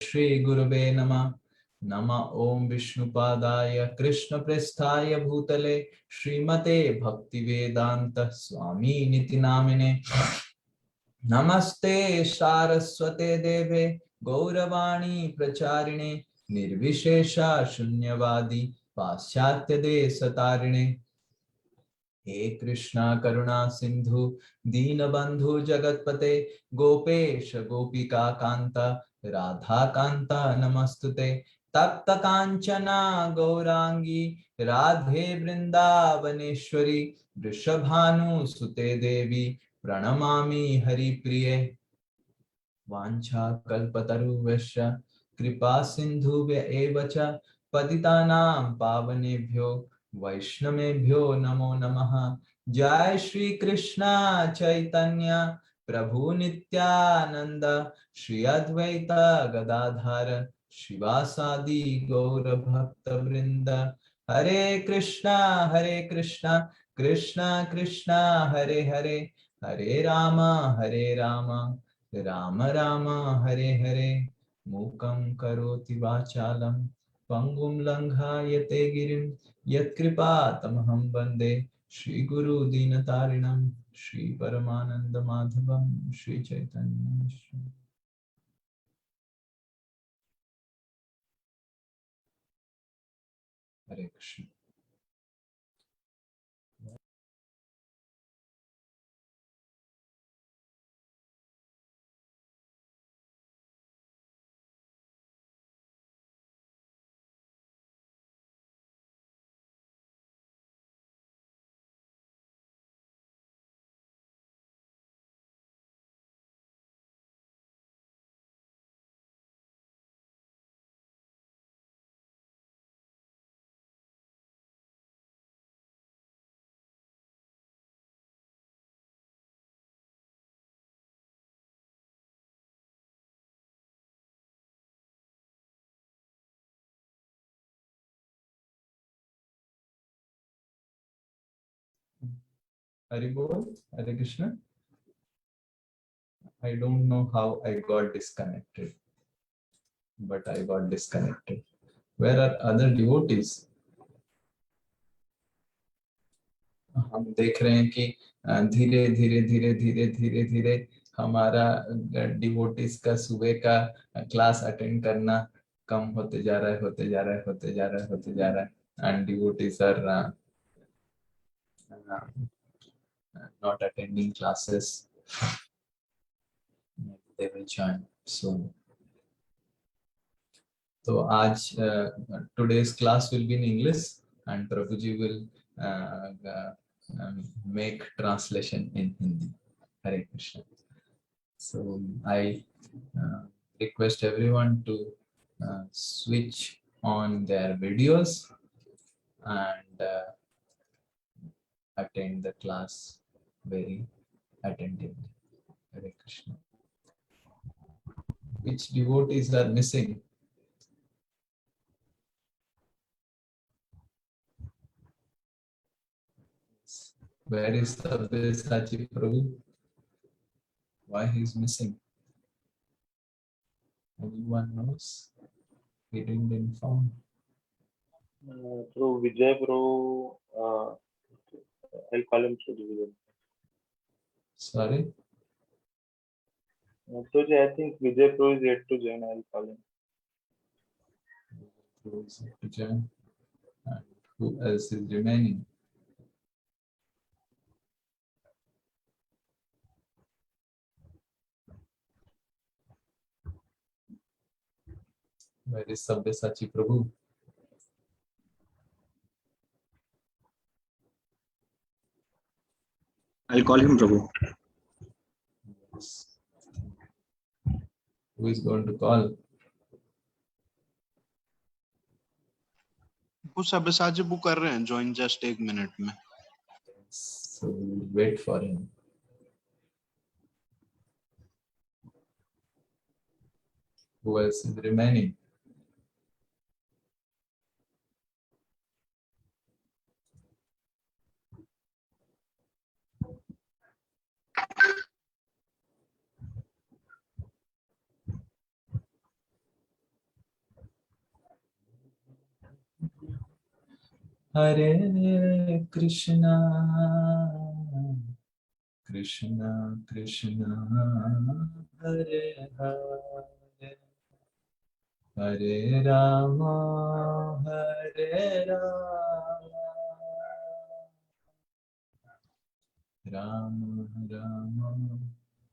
श्री गुरुवे नमः। नमः ओम विष्णुपादाय कृष्णप्रेष्ठाय भूतले श्रीमते भक्तिवेदांत स्वामी निति नामिने। नमस्ते सारस्वते देवे गौरवाणी प्रचारिणे निर्विशेषा शून्यवादी पाश्चात्य देशतारिणे। हे कृष्णा करुणा सिंधु दीनबंधु जगतपते गोपेश गोपिका कांता राधा कांता नमस्तुते। तप्त कांचना गौरांगी राधे वृंदावनेश्वरी वृषभानुसुते देवी प्रणमामि हरिप्रिये। वाञ्छा कल्पतरुभ्यश्च कृपा सिन्धुभ्य एव च पतितानां पावनेभ्यो वैष्णवेभ्यो नमो नमः। जय श्री कृष्ण चैतन्य प्रभु नित्यानंद श्री अद्वैत गदाधर शिवासादि गौर भक्त वृंद। हरे कृष्णा कृष्णा कृष्णा हरे हरे, हरे राम राम राम हरे हरे। मूकं करोति वाचालं पंगुं लंघायते गिरिं यत्कृपातमहं वन्दे श्रीगुरु दीनतारिणं श्री परमानंद माधवं श्री चैतन्य ईश्वर। हरे कृष्ण। हरि बोल। हरे Krishna. I don't know how I got disconnected, but I got disconnected. Where are other devotees? हम देख रहे हैं कि धीरे धीरे धीरे धीरे धीरे धीरे हमारा डिवोटीज का सुबह का क्लास अटेंड करना कम होते जा रहा है, होते जा रहा है, होते जा रहा है, होते जा रहा है। And devotees are not attending classes. They will join soon. तो आज today's class will be in English and Prabhuji will make translation in Hindi. Hare Krishna. So I request everyone to switch on their videos and attend the class very attentively. Hare Krishna. Which devotees are missing? Where is Sabyasachi Prabhu? Why he is missing? Anyone knows? He didn't inform. Through Vijay Pro, I'll call him through Vijay. Sorry? So I think Vijay Pro is yet to join. I'll call him. Who is yet to join? And who else is remaining? Where is Sabyasachi Prabhu? I'll call him Prabhu. Yes. Who is going to call? वो Sabyasachi book कर रहे हैं join just 1 minute में. So we'll wait for him. Who else is remaining? Hare Krishna, Krishna Krishna, Hare Hare, Hare Rama, Hare Rama, Rama Rama,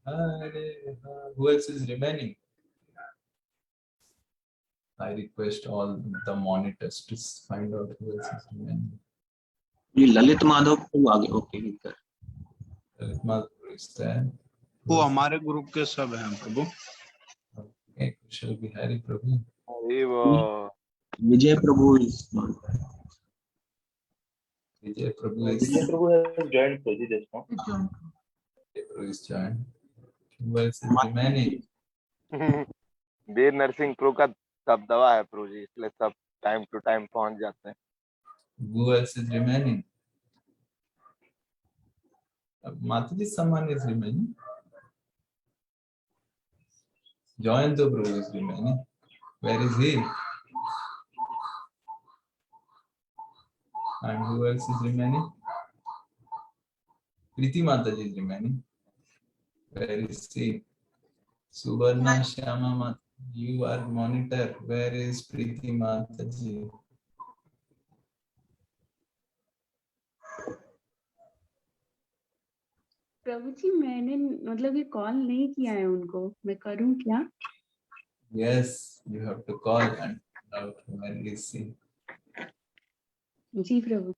Hare Hare. Who else is remaining? I request all the monitors to find out who else is remaining. ये ललित माधव को आगे okay इधर Lalit Madhur is there. वो हमारे group के सब हैं प्रभु। Okay, Kushal Bihari Prabhu. अरे वो विजय प्रभु is Vijay Prabhu Vijay is Prabhu has joined Prabhu just now. Vijay Prabhu is joined. Who else is remaining? Veer Narsingh pro का दबदबा है प्रो जी, इसलिए सब टाइम टू टाइम पहुंच जाते हैं। Who else is remaining? Mataji Saman is remaining. Joyanta Prabhu is remaining. Where is he? And who else is remaining? Priti Mataji is remaining. Where is she? Subarna Shyama Mataji, you are monitor. Where is Priti Mataji? प्रभु जी मैंने मतलब ये call नहीं किया है उनको, मैं करूं क्या? Yes, you have to call and find out where is she. जी प्रभु।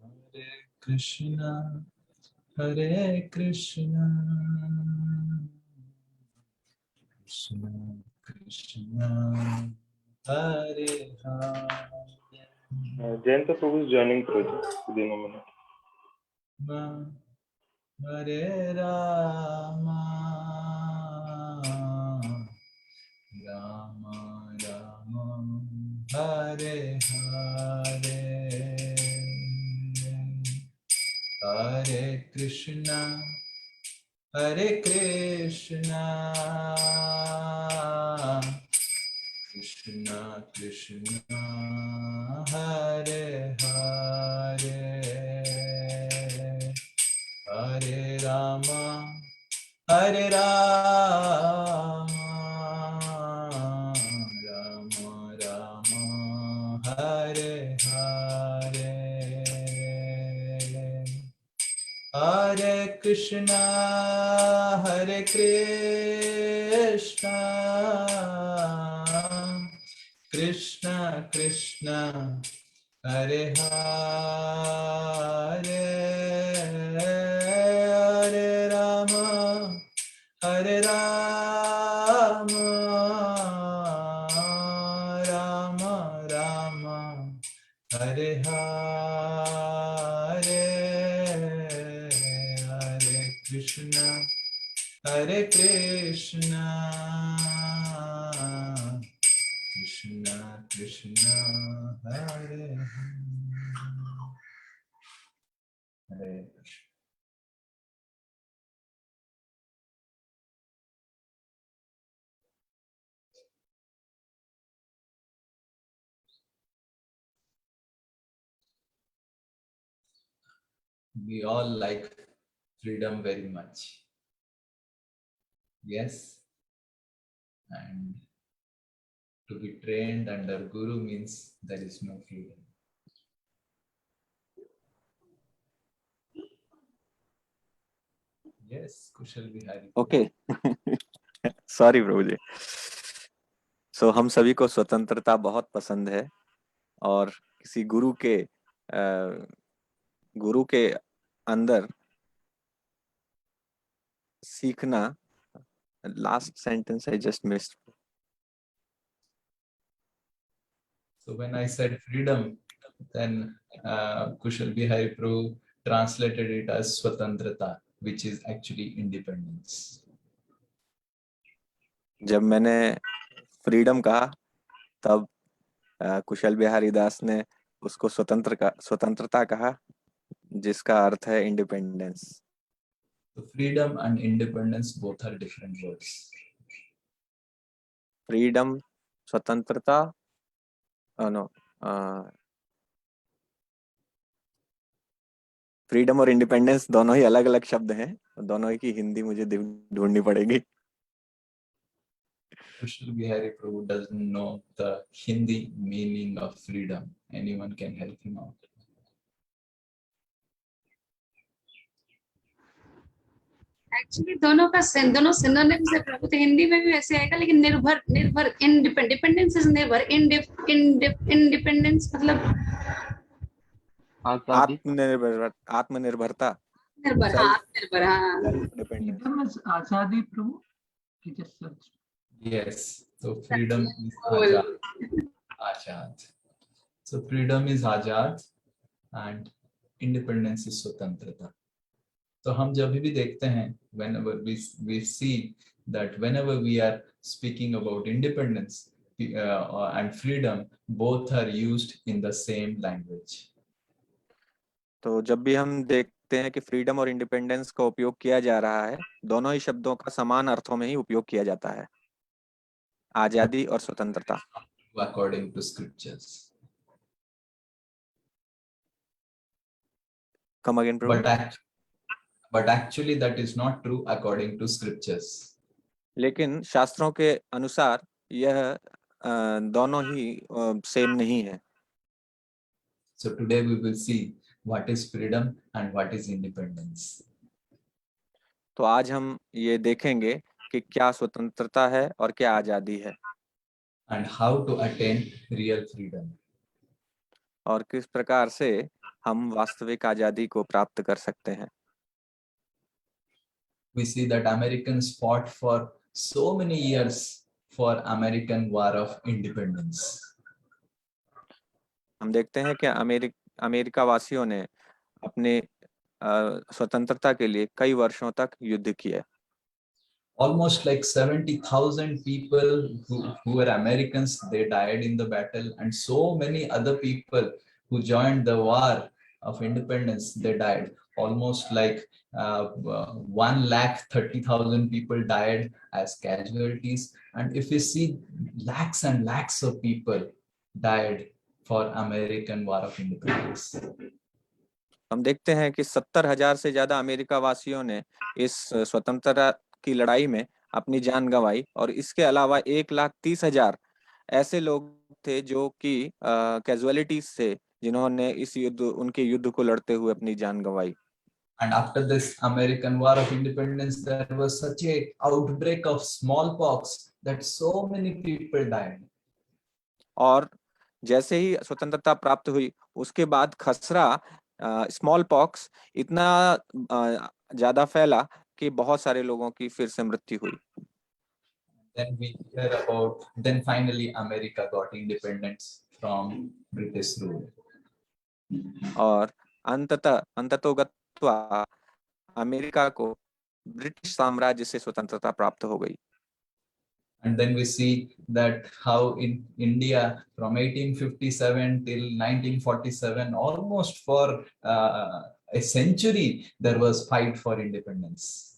Hare Krishna, Hare Krishna, Krishna Krishna, Hare Hare, Jayanta Prabhu is joining Prabhu within a minute. Hare Rama, Rama Rama, Hare Hare, Hare Krishna, Hare Krishna, Krishna Krishna, Hare Hare, Hare Rama, Hare Rama, Rama Rama, Hare Hare, Hare Krishna, Hare Krishna, Krishna Krishna, Hare Hare, Hare Rama, Hare Rama, Rama Rama, Hare Hare, Hare Krishna, Hare Krishna, Krishna Krishna, Hare Hare Krishna. We all like freedom very much. Yes. And to be trained under Guru means there is no freedom. Yes, Kushal Bihari. Okay sorry प्रभु जी। So हम सभी को स्वतंत्रता बहुत पसंद है और किसी गुरु के अंदर सीखना। Last sentence I just missed. So when I said freedom, then Kushal Bihari Prabhu translated it as Swatantrata, which is actually independence. जब मैंने फ्रीडम कहा तब कुशल बिहारी दास ने उसको स्वतंत्रता कहा, जिसका अर्थ है independence. So freedom and independence both are different words. Freedom, स्वतंत्रता, नो, फ्रीडम और इंडिपेंडेंस दोनों ही अलग अलग शब्द हैं, दोनों ही की हिंदी मुझे ढूंढनी पड़ेगी। Krishna Bihari Prabhu doesn't know the Hindi meaning of freedom. Anyone can help him out. Actually दोनों सिनोनिम्स है प्रभु, तो हिंदी में भी वैसे आएगा, लेकिन निर्भर निर्भर डिपेंडेंस इज निर्भर, इंडिपेंडेंस मतलब आजादी। आत्मनिर्भरता, निर्भर, हाँ निर्भर, हाँ। Dependence. Freedom is Azadi, Prabhu. He just searched. Yes. So freedom is Cool. Azad. Azad. So freedom is Azad and independence is Swatantrata. तो हम जब भी देखते हैं, whenever we see that whenever we are speaking about independence and freedom, both are used in the same language. तो जब भी हम देखते हैं कि फ्रीडम और इंडिपेंडेंस का उपयोग किया जा रहा है, दोनों ही शब्दों का समान अर्थों में ही उपयोग किया जाता है, आजादी और स्वतंत्रता। According to scriptures. Come again, Prabhu. But actually that is not true according to scriptures. लेकिन शास्त्रों के अनुसार यह दोनों ही सेम नहीं है। So today we will see what is freedom and what is independence. तो आज हम ये देखेंगे कि क्या स्वतंत्रता है और क्या आजादी है, And how to attain real freedom. और किस प्रकार से हम वास्तविक आजादी को प्राप्त कर सकते हैं। We see that Americans fought for so many years for American War of Independence. हम देखते हैं कि अमेरिका वासियों ने अपने स्वतंत्रता के लिए कई वर्षों तक युद्ध किया। Almost like 70,000 people who were Americans, they died in the battle, and so many other people who joined the war of independence, they died. Almost like 130,000 people died as casualties, and if you see, lakhs and lakhs of people died for American War of Independence. हम देखते हैं कि 70,000 से ज्यादा America वासियों ने इस स्वतंत्रता की लड़ाई में अपनी जान गंवाई, और इसके अलावा 1,30,000 ऐसे लोग थे जो कि कैजुअलिटीज से, जिन्होंने इस उनके युद्ध को लड़ते हुए अपनी जान गंवाई। And after this American War of Independence, there was such a outbreak of smallpox that so many people died. और जैसे ही स्वतंत्रता प्राप्त हुई, उसके बाद खसरा, स्मॉल पॉक्स इतना ज्यादा फैला कि बहुत सारे लोगों की फिर से मृत्यु हुई। Then finally America got independence from British rule. और अंततोगत्वा अमेरिका को ब्रिटिश साम्राज्य से स्वतंत्रता प्राप्त हो गई। And then we see that how in India from 1857 till 1947, almost for a century, there was fight for independence.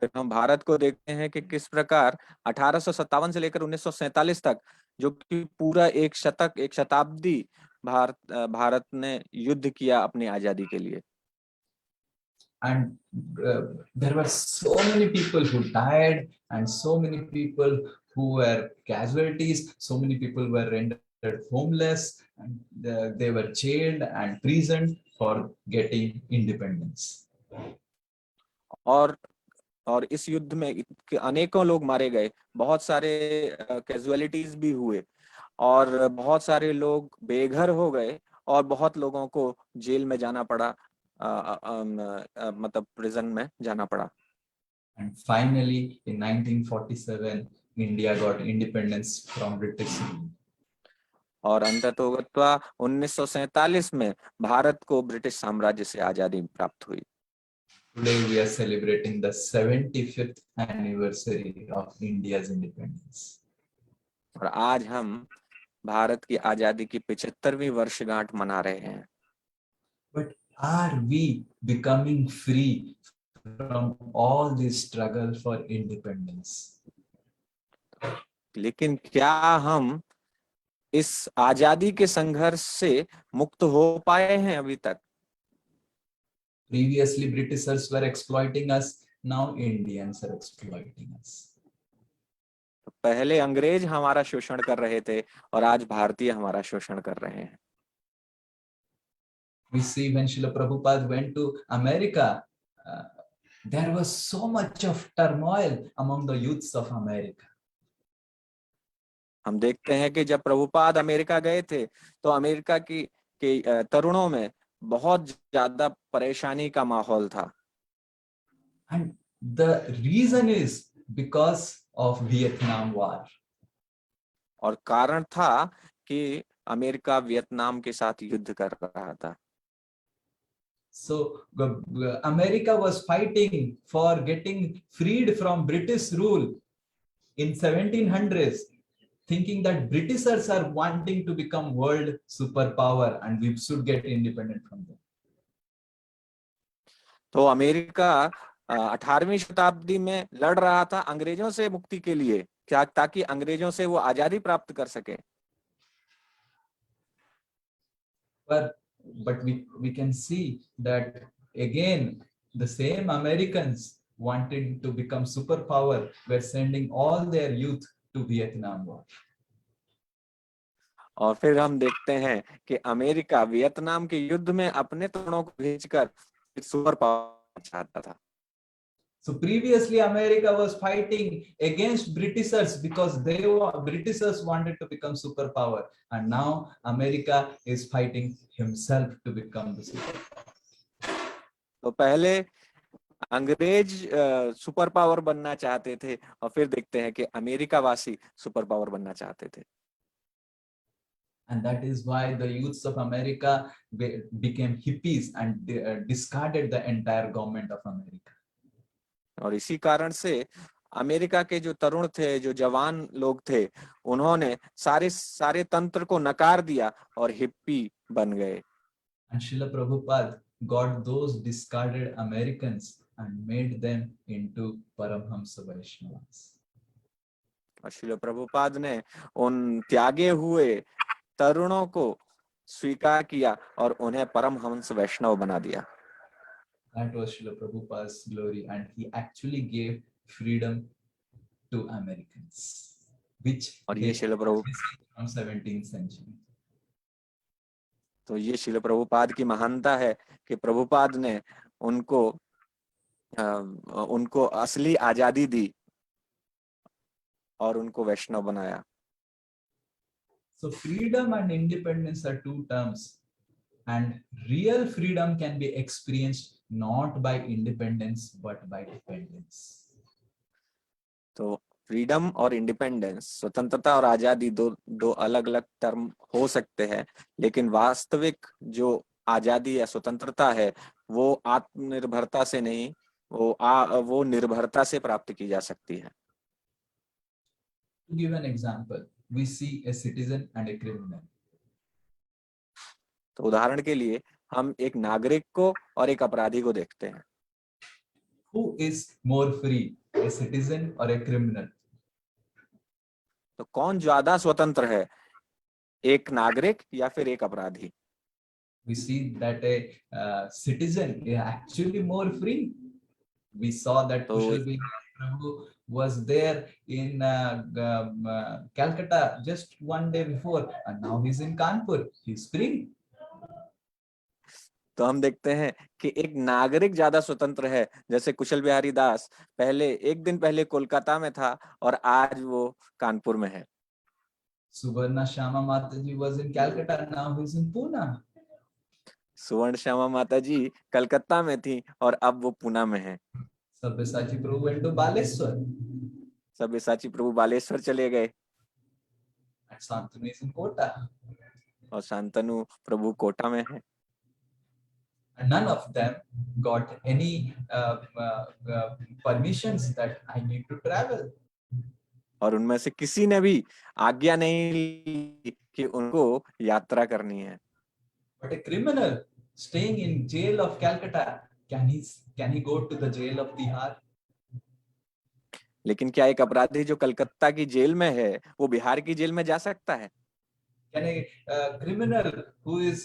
फिर हम भारत को देखते हैं कि किस प्रकार 1857 से लेकर 1947 तक, जो कि पूरा एक शताब्दी भारत ने युद्ध किया अपनी आजादी के लिए। And there were so many people who died, and so many people who were casualties. So many people were rendered homeless, and they were jailed and imprisoned for getting independence. और इस युद्ध में अनेकों लोग मारे गए, बहुत सारे कैजुअलिटीज भी हुए, और बहुत सारे लोग बेघर हो गए, और बहुत लोगों को जेल में जाना पड़ा, मतलब प्रिजन में जाना पड़ा। And finally in 1947 India got independence from British rule. और अंततोगत्वा 1947 में भारत को ब्रिटिश साम्राज्य से आजादी प्राप्त हुई। Today we are celebrating the 75th anniversary of India's independence. और आज हम भारत की आजादी की 75वीं वर्षगांठ मना रहे हैं। But are we becoming free from all this struggle for independence. लेकिन क्या हम इस आजादी के संघर्ष से मुक्त हो पाए हैं अभी तक? Previously, Britishers were exploiting us. Now, Indians are exploiting us. पहले अंग्रेज हमारा शोषण कर रहे थे और आज भारतीय हमारा शोषण कर रहे हैं. We see when Srila Prabhupada went to America, there was so much of turmoil among the youths of America. हम देखते हैं कि जब प्रभुपाद अमेरिका गए थे तो अमेरिका के तरुणों में बहुत ज्यादा परेशानी का माहौल था. And the reason is because of Vietnam War. और कारण था कि अमेरिका वियतनाम के साथ युद्ध कर रहा था. So America was fighting for getting freed from British rule in 1700s, thinking that Britishers are wanting to become world superpower and we should get independent from them. तो अमेरिका 18वीं शताब्दी में लड़ रहा था अंग्रेजों से मुक्ति के लिए, क्या ताकि अंग्रेजों से वो आजादी प्राप्त कर सके. But we can see that again the same Americans wanted to become superpower were sending all their youth to Vietnam War. और फिर हम देखते हैं कि अमेरिका वियतनाम के युद्ध में अपने तरुणों को भेजकर सुपर पावर चाहता था. So previously America was fighting against Britishers because Britishers wanted to become superpower, and now America is fighting himself to become the superpower. तो पहले अंग्रेज सुपर पावर बनना चाहते थे और फिर देखते हैं कि अमेरिका वासी सुपर पावर बनना चाहते थे. And that is why the youths of America became hippies and discarded the entire government of America. और इसी कारण से अमेरिका के जो तरुण थे, जो जवान लोग थे, उन्होंने सारे तंत्र को नकार दिया और हिप्पी बन गए. And Srila Prabhupada got those discarded Americans and made them into Paramhamsa Vaishnavas. और श्रील प्रभुपाद ने उन त्यागे हुए तरुणों को स्वीकार किया और उन्हें परमहंस वैष्णव बना दिया. That was Srila Prabhupada's glory, and he actually gave freedom to Americans, which और they ये श्रील प्रभु from 17th century. तो ये श्रील प्रभुपाद की महानता है कि प्रभुपाद ने उनको असली आजादी दी और उनको वैष्णव बनाया. So freedom and independence are two terms, and real freedom can be experienced not by independence but by dependence. तो फ्रीडम और इंडिपेंडेंस, स्वतंत्रता और आजादी दो अलग अलग टर्म हो सकते हैं, लेकिन वास्तविक जो आजादी या स्वतंत्रता है वो आत्मनिर्भरता से नहीं, वो निर्भरता से प्राप्त की जा सकती है. To give an example, we see a citizen and a criminal. तो उदाहरण के लिए हम एक नागरिक को और एक अपराधी को देखते हैं. Who is more free, a citizen or a criminal? तो कौन ज्यादा स्वतंत्र है, एक नागरिक या फिर एक अपराधी? We see that a citizen is actually more free. We saw that Kushal Bihari Prabhu was there in Calcutta just one day before, and now he's in Kanpur. He's free. तो हम देखते हैं कि एक नागरिक ज्यादा स्वतंत्र है, जैसे कुशल बिहारी दास एक दिन पहले कोलकाता में था और आज वो कानपुर में है. Suvarna Shama Mataji was in Calcutta, now he's in Pune. सुवर्ण श्यामा माता जी कलकत्ता में थी और अब वो पुणे में है. Sabyasachi Prabhu went to Baleswar. Sabyasachi प्रभु बालेश्वर चले गए And Santanu is in Kota. और शांतनु प्रभु कोटा में है. And none of them got any permissions that I need to travel. और उनमें से किसी ने भी आज्ञा नहीं ली कि उनको यात्रा करनी है. But a criminal staying in jail of Calcutta can he go to the jail of Bihar? लेकिन क्या एक अपराधी जो कलकत्ता की जेल में है वो बिहार की जेल में जा सकता है? Can a criminal who is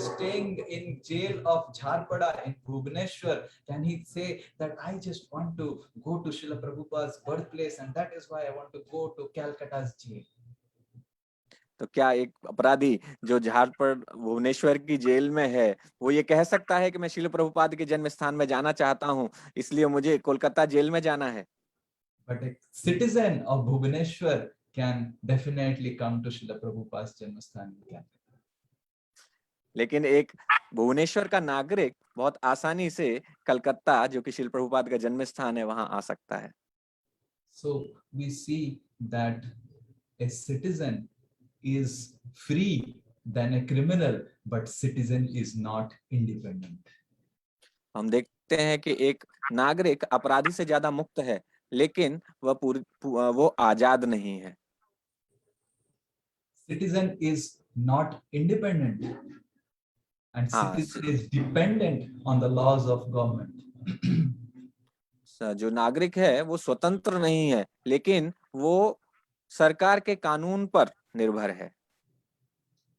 staying in jail of Jharpada in Bhubaneswar, can he say that I just want to go to Srila Prabhupada's birthplace and that is why I want to go to Calcutta's jail? तो क्या एक अपराधी जो झारखंड भुवनेश्वर की jail में है वो ये कह सकता है कि मैं श्रील प्रभुपाद के जन्म स्थान में जाना चाहता हूँ, इसलिए मुझे कोलकाता जेल में जाना है? But a citizen of Bhubaneswar can definitely come to Srila Prabhupada's Janmasthan in Calcutta. लेकिन एक भुवनेश्वर का नागरिक बहुत आसानी से कलकत्ता, जो कि श्रील प्रभुपाद का जन्म स्थान है, वहां आ सकता है। So we see that a citizen is free than a criminal, but citizen is not independent. हम देखते हैं कि एक नागरिक अपराधी से ज्यादा मुक्त है, लेकिन वो आजाद नहीं है। Citizen is not independent, and citizen is dependent on the laws of government. जो नागरिक है वो स्वतंत्र नहीं है, लेकिन वो सरकार के कानून पर निर्भर है।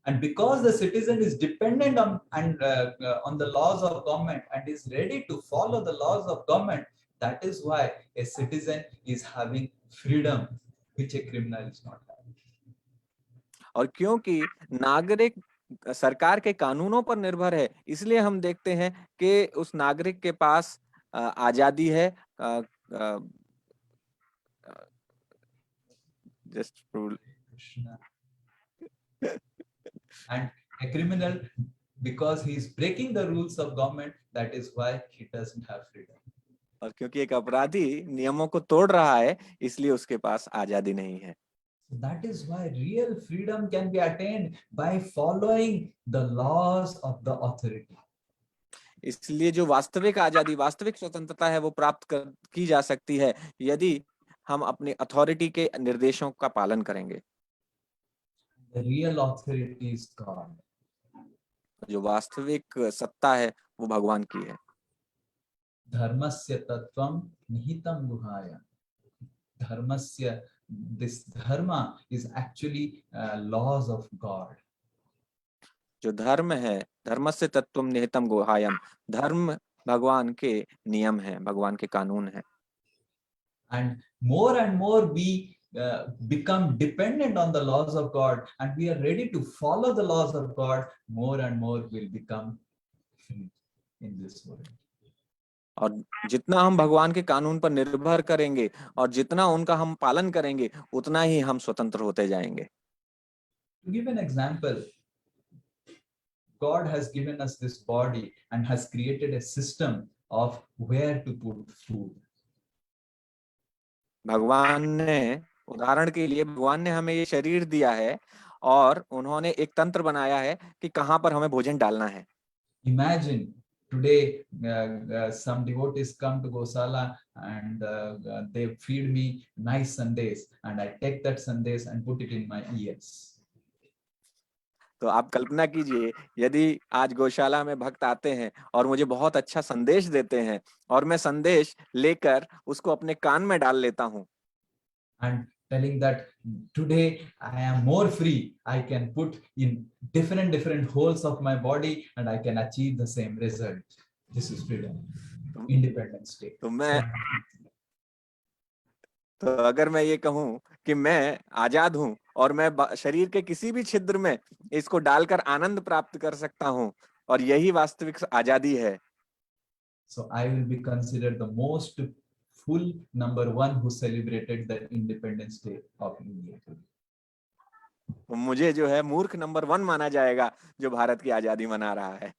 And because the citizen is dependent on the laws of government and is ready to follow the laws of government, that is why a citizen is having freedom, which a criminal is not having. और क्योंकि नागरिक सरकार के कानूनों पर निर्भर है, इसलिए हम देखते हैं कि उस नागरिक के पास आजादी है। And a criminal, because he is breaking the rules of government, that is why he doesn't have freedom. और क्योंकि एक अपराधी नियमों को तोड़ रहा है, इसलिए उसके पास आजादी नहीं है। So that is why real freedom can be attained by following the laws of the authority. इसलिए जो वास्तविक आजादी, वास्तविक स्वतंत्रता है, वो प्राप्त की जा सकती है यदि हम अपने अथॉरिटी के निर्देशों का पालन करेंगे। The real authority is God. जो वास्तविक सत्ता है वो भगवान की है। धर्मस्य तत्वम निहितम गुहाया. धर्मस्य, this dharma is actually laws of God. जो धर्म है, धर्मस्य तत्वम निहितम गुहायाम, धर्म भगवान के नियम है, भगवान के कानून है। And more we become dependent on the laws of God and we are ready to follow the laws of God, more and more will become free in this world. और जितना हम भगवान के कानून पर निर्भर करेंगे और जितना उनका हम पालन करेंगे, उतना ही हम स्वतंत्र होते जाएंगे। To give an example, God has given us this body and has created a system of where to put food. भगवान ने, उदाहरण के लिए, भगवान ने हमें ये शरीर दिया है और उन्होंने एक तंत्र बनाया है कि कहाँ पर हमें भोजन डालना है। Imagine today some devotees come to Gosala and they feed me nice Sundays and I take that Sundays and put it in my ears. तो आप कल्पना कीजिए, यदि आज गौशाला में भक्त आते हैं और मुझे बहुत अच्छा संदेश देते हैं और मैं संदेश लेकर उसको अपने कान में डाल लेता हूँ। And telling that today I am more free, I can put in different holes of my body and I can achieve the same result. This is freedom, independent state. तो अगर मैं ये कहूँ कि मैं आजाद हूँ और मैं शरीर के किसी भी छिद्र में इसको डालकर आनंद प्राप्त कर सकता हूँ, और यही वास्तविक आजादी है। So I will be considered the most full number one who celebrated the Independence Day of India. तो मुझे जो है मूर्ख नंबर 1 माना जाएगा जो भारत की आजादी मना रहा है।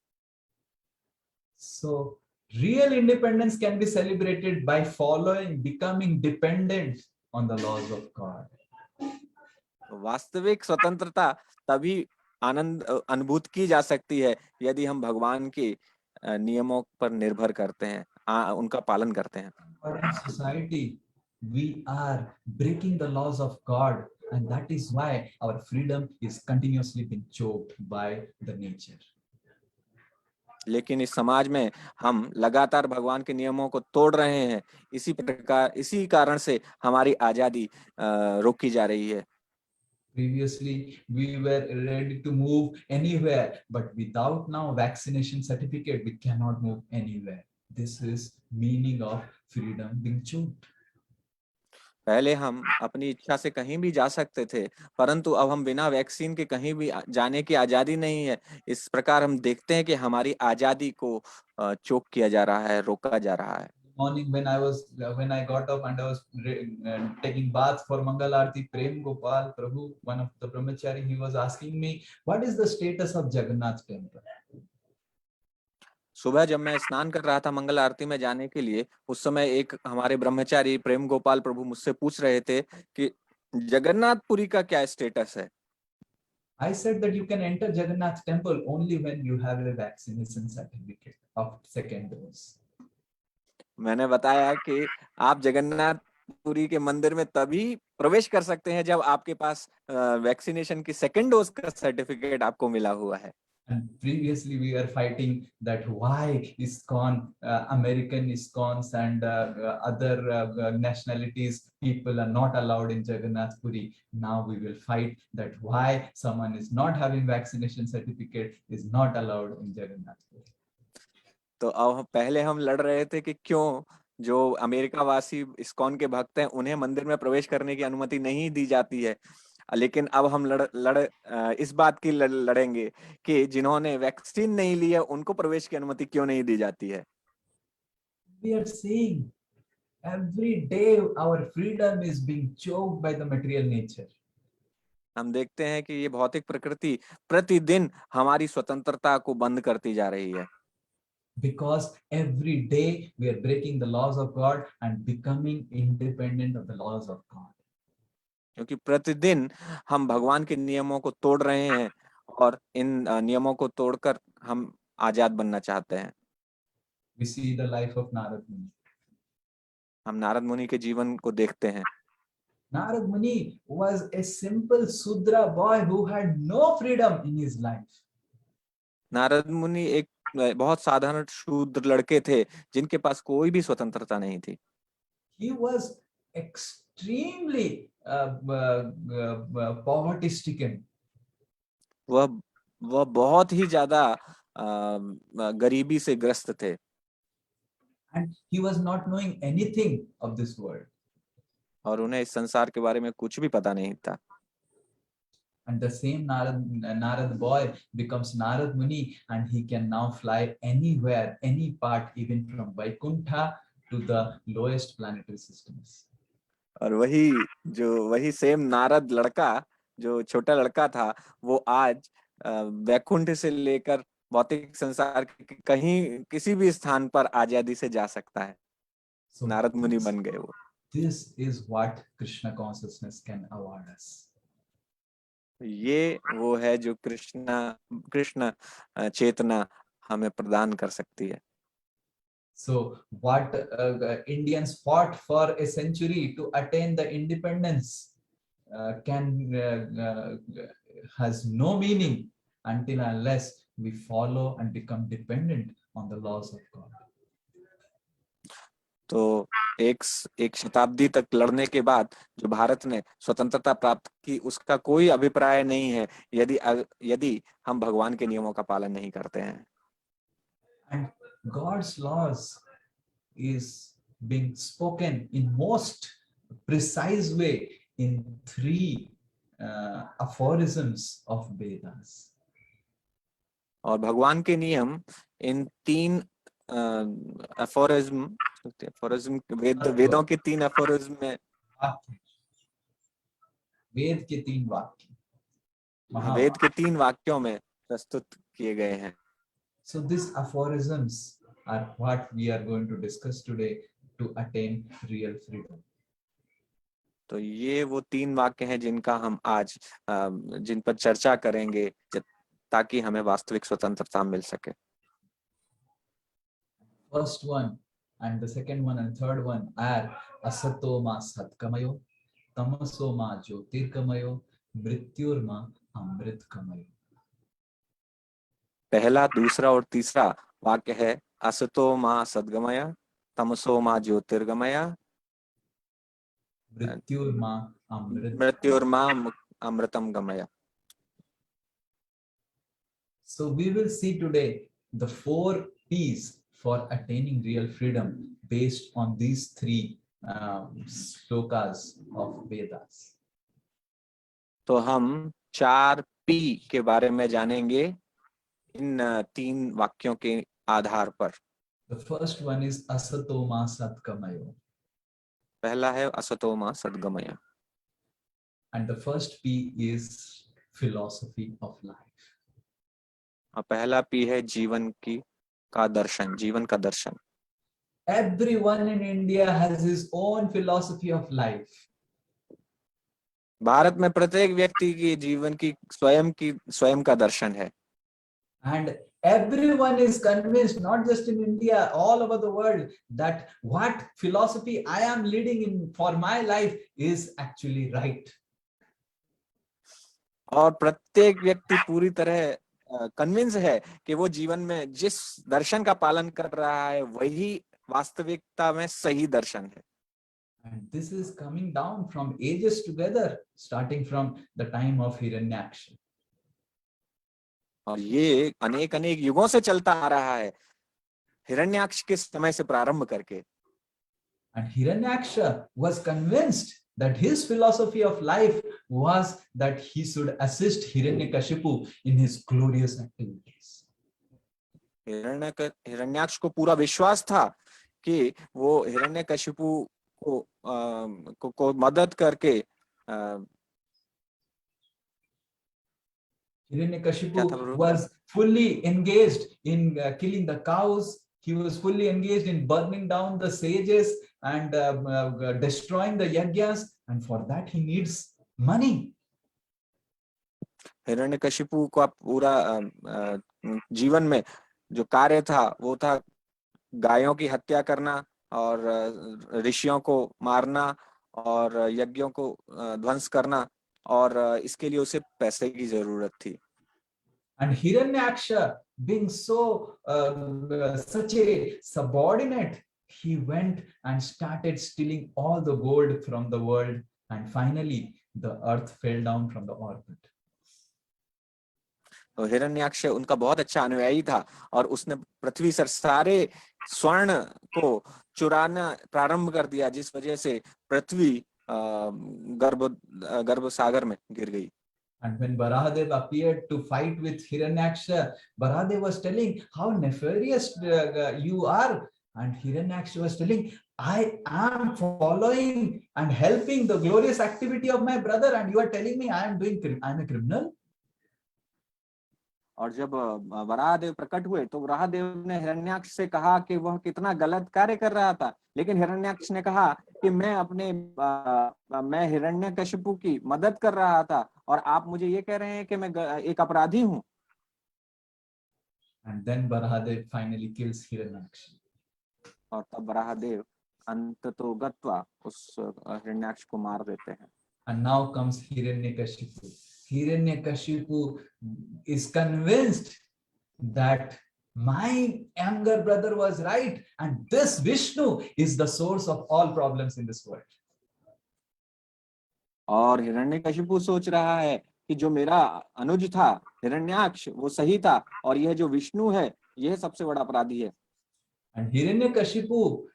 So real independence can be celebrated by becoming dependent on the laws of God. वास्तविक स्वतंत्रता तभी अनुभूत की जा सकती है यदि हम भगवान के नियमों पर निर्भर करते हैं, उनका पालन करते हैं। But in society, we are breaking the laws of God, and that is why our freedom is continuously being choked by the nature. लेकिन इस समाज में हम लगातार भगवान के नियमों को तोड़ रहे हैं। इसी कारण से हमारी आजादी रोकी जा रही है। Previously, we were ready to move anywhere, but without now vaccination certificate, we cannot move anywhere. This is meaning of freedom being choked. पहले हम अपनी इच्छा से कहीं भी जा सकते थे, परंतु अब हम बिना वैक्सीन के कहीं भी जाने की आजादी नहीं है। इस प्रकार हम देखते हैं कि हमारी आजादी को चोक किया जा रहा है, रोका जा रहा है। Morning when I got up and I was taking bath for Mangal Aarti, Prem Gopal Prabhu, one of the brahmachari, he was asking me, what is the status of Jagannath temple? सुबह जब मैं स्नान कर रहा था मंगल आरती में जाने के लिए, उस समय एक हमारे ब्रह्मचारी प्रेम गोपाल प्रभु मुझसे पूछ रहे थे कि जगन्नाथपुरी का क्या स्टेटस है। I said that you can enter Jagannath temple only when you have a vaccination certificate of second dose. मैंने बताया कि आप जगन्नाथपुरी के मंदिर में तभी प्रवेश कर सकते हैं जब आपके पास वैक्सीनेशन की सेकंड डोज का सर्टिफिकेट आपको मिला हुआ है। And previously we were fighting that why ISKCON, American ISKCONs and other nationalities people are not allowed in Jagannath Puri. Now we will fight that why someone is not having vaccination certificate is not allowed in Jagannath Puri. तो अब पहले हम लड़ रहे थे कि क्यों जो अमेरिका वासी इस्कॉन के भक्त हैं उन्हें मंदिर में प्रवेश करने की अनुमति नहीं दी जाती है, लेकिन अब हम इस बात की लड़ेंगे कि जिन्होंने वैक्सीन नहीं ली है उनको प्रवेश की अनुमति क्यों नहीं दी जाती है। We are seeing every day our freedom is being choked by the material nature. हम देखते हैं कि ये भौतिक प्रकृति प्रतिदिन हमारी स्वतंत्रता को बंद करती जा रही है। Because every day we are breaking the laws of God and becoming independent of the laws of God. क्योंकि प्रतिदिन हम भगवान के नियमों को तोड़ रहे हैं और इन नियमों को तोड़कर हम आजाद बनना चाहते हैं। We see the life of Narad Muni. हम नारद मुनि के जीवन को देखते हैं। Narad Muni was a simple Sudra boy who had no freedom in his life. Narad मुनि एक बहुत साधारण शूद्र लड़के थे जिनके पास कोई भी स्वतंत्रता नहीं थी। He was extremely poverty stricken. वह बहुत ही ज्यादा गरीबी से ग्रस्त थे। And he was not knowing anything of this world. और उन्हें इस संसार के बारे में कुछ भी पता नहीं था। And the same Narad boy becomes Narad Muni, and he can now fly anywhere, any part, even from Vaikuntha to the lowest planetary systems. और वही सेम नारद लड़का जो छोटा लड़का था, वो आज वैकुंठ से लेकर भौतिक संसार के कहीं किसी भी स्थान पर आजादी से जा सकता है। So नारद मुनि बन गए वो। this is what Krishna consciousness can award us. ये वो है जो कृष्ण चेतना हमें प्रदान कर सकती है। So what Indians fought for a century to attain the independence has no meaning until unless we follow and become dependent on the laws of God. तो एक शताब्दी तक लड़ने के बाद जो भारत ने स्वतंत्रता प्राप्त की, उसका कोई अभिप्राय नहीं है यदि हम भगवान के नियमों का पालन नहीं करते हैं। And God's laws is being spoken in most precise way in 3 aphorisms of Vedas. और भगवान के नियम इन 3 अफोरिज्म वेदों के 3 अफोरिज्म में, वेद के 3 वाक्य, वेद के 3 वाक्यों में प्रस्तुत किए गए हैं। So these aphorisms are what we are going to discuss today to attain real freedom. तो ये वो 3 वाक्य हैं जिनका हम आज जिन पर चर्चा करेंगे ताकि हमें वास्तविक स्वतंत्रता मिल सके। First one and the second one and third one are asato ma satkamayo, tamaso ma jyotirkamayo, मृत्युर मा अमृतकमयो। पहला, दूसरा और तीसरा वाक्य है असतो मा सद्गमय तमसो मा ज्योतिर्गमय मृत्युर्मा अमृत. मृत्युर्मा अमृतम गमय. So we will see today the 4 P's for attaining real freedom based on these 3 slokas of Vedas. तो हम 4 पी के बारे में जानेंगे इन 3 वाक्यों के आधार पर. The first one is asato ma satgamayo. पहला है असतो मा सद्गमय. And the first P is philosophy of life. और पहला पी है जीवन का दर्शन. Everyone in India has his own philosophy of life. Bharat में प्रत्येक व्यक्ति की जीवन की स्वयं का दर्शन है. And everyone is convinced, not just in India, all over the world, that what philosophy I am leading in for my life is actually right. और प्रत्येक व्यक्ति पूरी तरह कन्विंस है कि वो जीवन में जिस दर्शन का पालन कर रहा है वही वास्तविकता में सही दर्शन है. And this is coming down from ages together, starting from the time of Hiranyaksha. और ये अनेक युगों से चलता आ रहा है, हिरण्याक्ष के समय से प्रारंभ करके. And Hiranyaksha was convinced that his philosophy of life was that he should assist Hiranyakashipu in his glorious activities. Hiranyaksha को पूरा विश्वास था कि वो हिरण्यकशिपु को मदद करके Hiranyakashipu was fully engaged in killing the cows. He was fully engaged in burning down the sages and destroying the yagyas, and for that he needs money. Hiranyakashipu का पूरा जीवन में जो कार्य था वो था गायों की हत्या करना और ऋषियों को मारना और यज्ञों को ध्वंस करना, और इसके लिए उसे पैसे की जरूरत थी. And Hiranyaksha, being so such a subordinate, he went and started stealing all the gold from the world, and finally the earth fell down from the orbit. तो हिरण्याक्ष उनका बहुत अच्छा अनुयायी था और उसने पृथ्वी से सारे स्वर्ण को चुराना प्रारंभ कर दिया, जिस वजह से पृथ्वी गर्भ सागर में गिर गई. And when Barahadev appeared to fight with Hiranyaksha, Barahadev was telling how nefarious you are, and Hiranyaksha was telling, I am following and helping the glorious activity of my brother, and you are telling me I am a criminal. और जब वराहदेव प्रकट हुए तो वराहदेव ने हिरण्याक्ष से कहा कि वह कितना गलत कार्य कर रहा था, लेकिन हिरण्याक्ष ने कहा कि मैं हिरण्यकशिपु की मदद कर रहा था और आप मुझे ये कह रहे हैं कि मैं एक अपराधी हूँ. And then Barahadev finally kills Hiranyaksha. और तब वराहदेव अंततोगत्वा उस हिरण्याक्ष को मार देते हैं. And now comes Hiranyakashipu. Hiranyakashipu is convinced that my younger brother was right, and this Vishnu is the source of all problems in this world. और हिरण्यकशिपु सोच रहा है कि जो मेरा अनुज था हिरण्याक्ष वो सही था और यह जो विष्णु है यह सबसे बड़ा अपराधी है. And Hiranyakashipu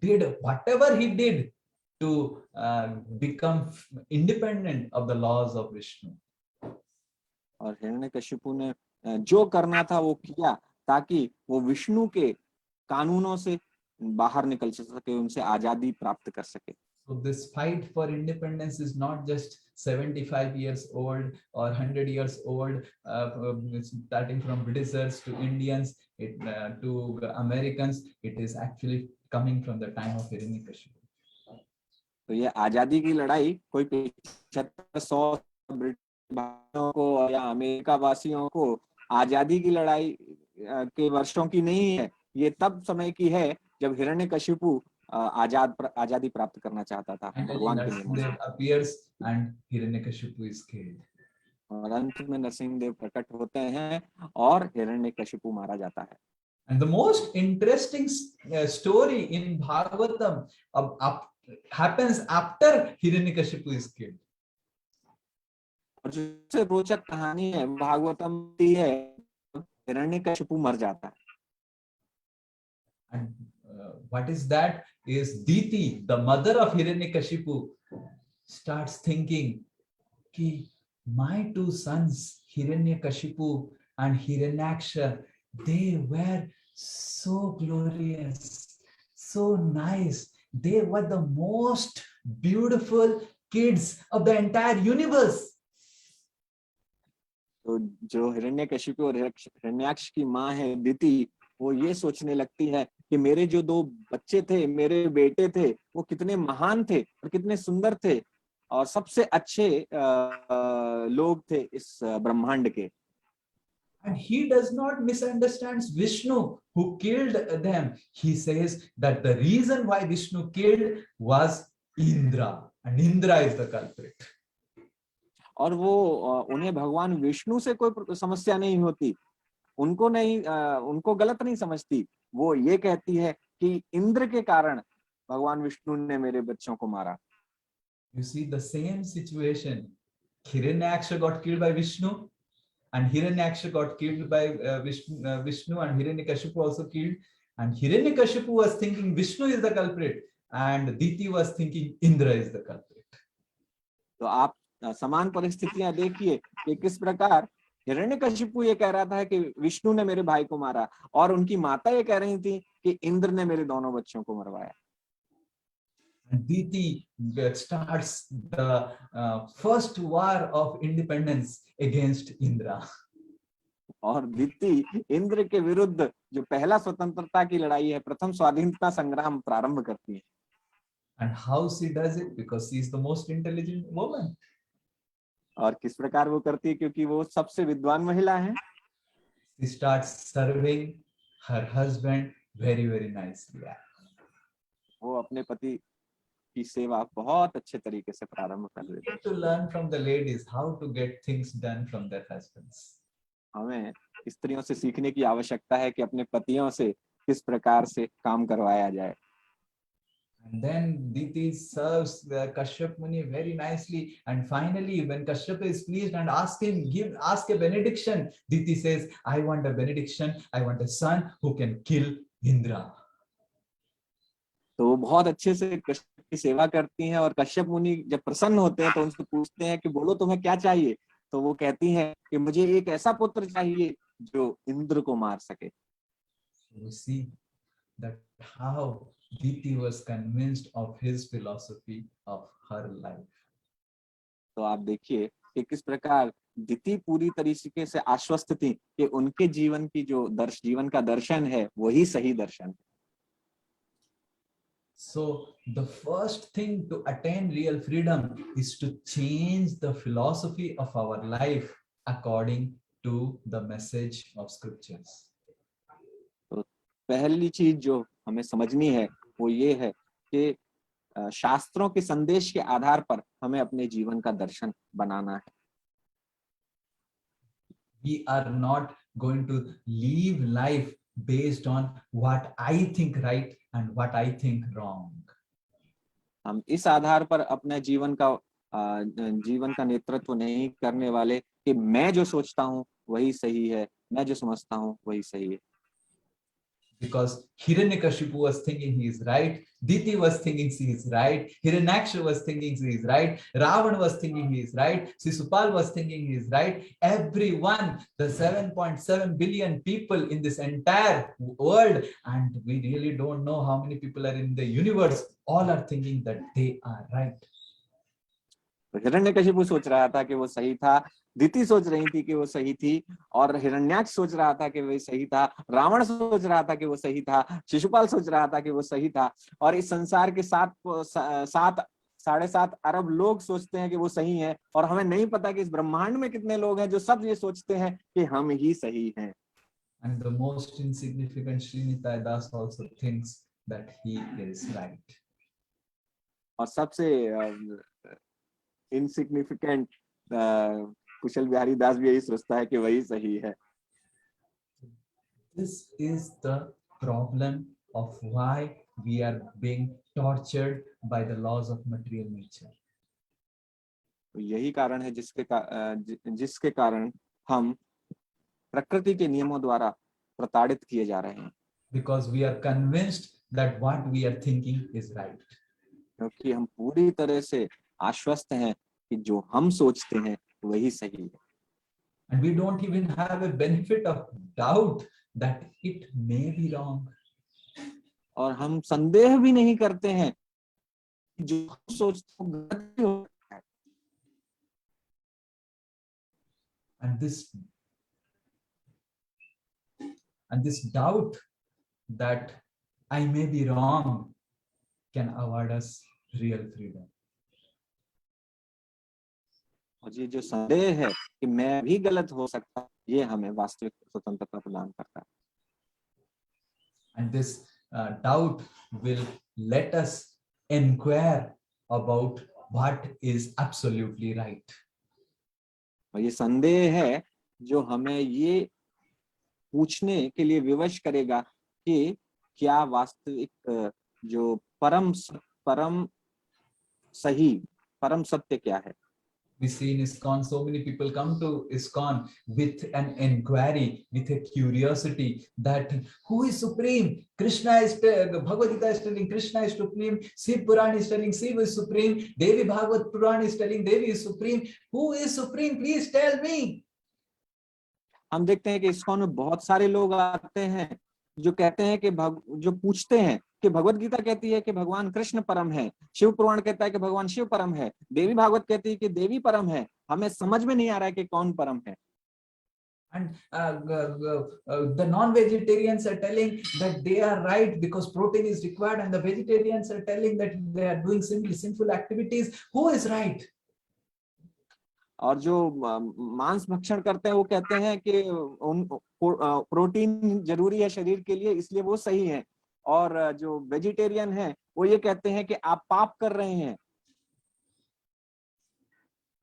did whatever he did to become independent of the laws of Vishnu. और हिरण्यकशिपु ने जो करना था वो किया ताकि वो विष्णु के कानूनों से बाहर निकल सके, उनसे आजादी प्राप्त कर सके. So this fight for independence is not just 75 years old or 100 years old, starting from Britishers to Indians to Americans. It is actually coming from the time of Hiranyakashipu. तो ये आजादी की लड़ाई कोई 75-100 भाइयों को या अमेरिका वासियों को आजादी की लड़ाई के वर्षों की नहीं है. ये तब समय की है जब हिरण्यकशिपु आजादी प्राप्त करना चाहता था भगवान के नियमों से. Appears and Hiranyakashipu is killed. और अंत में नरसिंह देव प्रकट होते हैं और हिरण्यकशिपु मारा जाता है. And the most interesting story in Bhagavatam happens after Hiranyakashipu is killed. और जो सबसे रोचक कहानी है भागवतम की है, हिरण्यकशिपु मर जाता है। And what is that? Is Diti, the mother of Hiranyakashipu, starts thinking, ki my two sons, Hiranyakashipu and Hiranyaksha, they were so glorious, so nice. They were the most beautiful kids of the entire universe. तो जो हिरण्यकशिपु और हिरण्याक्ष की माँ है दिति, वो ये सोचने लगती है कि मेरे जो दो बच्चे थे, मेरे बेटे थे, वो कितने महान थे और कितने सुंदर थे और सबसे अच्छे लोग थे इस ब्रह्मांड के। And he does not misunderstand Vishnu who killed them. He says that the reason why Vishnu killed was Indra, and Indra is the culprit. और वो उन्हें भगवान विष्णु से कोई समस्या नहीं होती, उनको गलत नहीं समझती। वो ये कहती है कि इंद्र के कारण भगवान विष्णु ने मेरे बच्चों को मारा। You see the same situation. Hiranyaksha got killed by Vishnu, and Hiranyaksha got killed by Vishnu, and Hiranyakashipu also killed. And Hiranyakashipu was thinking Vishnu is the culprit, and Diti was thinking Indra is the culprit. तो आप समान परिस्थितियां देखिए कि किस प्रकार हिरण्यकशिपु ये कह रहा था कि विष्णु ने मेरे भाई को मारा और उनकी माता ये कह रही थी कि इंद्र ने मेरे दोनों बच्चों को मरवाया। And Diti starts the first war of independence against Indra. और दिति इंद्र के विरुद्ध जो पहला स्वतंत्रता की लड़ाई है, प्रथम स्वाधीनता संग्राम प्रारंभ करती है। And how she does it? Because she is the most intelligent woman. और किस प्रकार वो करती है? क्योंकि वो सबसे विद्वान महिला है। She starts serving her husband very, very nicely. वो अपने पति की सेवा बहुत अच्छे तरीके से प्रारंभ कर देती है। To learn from the ladies how to get things done from their husbands. हमें स्त्रियों से सीखने की आवश्यकता है कि अपने पतियों से किस प्रकार से काम करवाया जाए। And then Diti serves Kashyap Muni very nicely. And finally, when Kashyap is pleased and ask a benediction, Diti says, I want a benediction. I want a son who can kill Indra. तो वो बहुत अच्छे से कश्यप की सेवा करती हैं और कश्यप मुनि जब प्रसन्न होते हैं तो उनसे पूछते हैं कि बोलो तुम्हें क्या चाहिए। तो वो कहती हैं कि मुझे एक ऐसा पुत्र चाहिए जो इंद्र को मार सके। You see that how Diti was convinced of his philosophy of her life. तो आप देखिए कि किस प्रकार दिति पूरी तरीके से आश्वस्त थी कि उनके जीवन की जो जीवन का दर्शन है वही सही दर्शन है। So the first thing to attain real freedom is to change the philosophy of our life according to the message of scriptures. तो पहली चीज जो हमें समझनी है वो ये है कि शास्त्रों के संदेश के आधार पर हमें अपने जीवन का दर्शन बनाना है। We are not going to live life based on what I think right and what I think wrong. हम इस आधार पर अपने जीवन का नेतृत्व नहीं करने वाले कि मैं जो सोचता हूँ वही सही है, मैं जो समझता हूँ वही सही है। Because Hiranyakashipu was thinking he is right, Diti was thinking she is right, Hiranyaksha was thinking she is right, Ravan was thinking he is right, Sisupal was thinking he is right. Everyone, the 7.7 billion people in this entire world, and we really don't know how many people are in the universe, all are thinking that they are right. तो हिरण्यकशिपु सोच रहा था कि वो सही था, दिति सोच रही थी कि वो सही थी, और हिरण्याक्ष सोच रहा था कि वो सही था, रावण सोच रहा था कि वो सही था, शिशुपाल सोच रहा था कि वो सही था, और इस संसार के 7.5 अरब लोग सोचते हैं कि वो सही है, और हमें नहीं पता कि इस ब्रह्मांड में कितने लोग हैं जो सब ये सोचते हैं कि हम ही सही हैं। And the most insignificant Srinitaya Das also thinks that he is right. और सबसे इनसिग्निफिकेंट कुशल बिहारी दास भी यही सोचता है कि वही सही है। This is the problem of why we are being tortured by the laws of material nature. यही कारण है जिसके कारण हम प्रकृति के नियमों द्वारा प्रताड़ित किए जा रहे हैं. Because we are convinced that what we are thinking is right. क्योंकि हम पूरी तरह से आश्वस्त हैं कि जो हम सोचते हैं वही सही है. And we don't even have a benefit of doubt that it may be wrong. और हम संदेह भी नहीं करते हैं कि जो हम सोचते हैं गलत भी हो सकता है. And this doubt that I may be wrong can award us real freedom. और ये जो संदेह है कि मैं भी गलत हो सकता हूं, ये हमें वास्तविक स्वतंत्रता प्रदान करता है. And this doubt will let us inquire about what is absolutely right. और ये संदेह है जो हमें ये पूछने के लिए विवश करेगा कि क्या वास्तविक जो परम सत्य क्या है. We see in ISKCON, so many people come to ISKCON with an inquiry, with a curiosity that who is supreme? Krishna is, Bhagavad Gita is telling Krishna is supreme, Shiv Puran is telling Shiv is supreme, Devi Bhagavad Puran is telling Devi is supreme. Who is supreme? Please tell me. हम देखते हैं कि ISKCON में बहुत सारे लोग आते हैं जो कहते हैं कि जो पूछते हैं कि भगवत गीता कहती है कि भगवान कृष्ण परम है, शिव पुराण कहता है कि भगवान शिव परम है, देवी भागवत कहती है कि देवी परम है. हमें समझ में नहीं आ रहा है कि कौन परम है. And the non-vegetarians are telling that they are right because protein is required, and the vegetarians are telling that they are doing sinful activities. Who is right? और जो मांस भक्षण करते हैं वो कहते हैं कि प्रोटीन जरूरी है शरीर के लिए, इसलिए वो सही है. और जो वेजिटेरियन है वो ये कहते हैं कि आप पाप कर रहे हैं.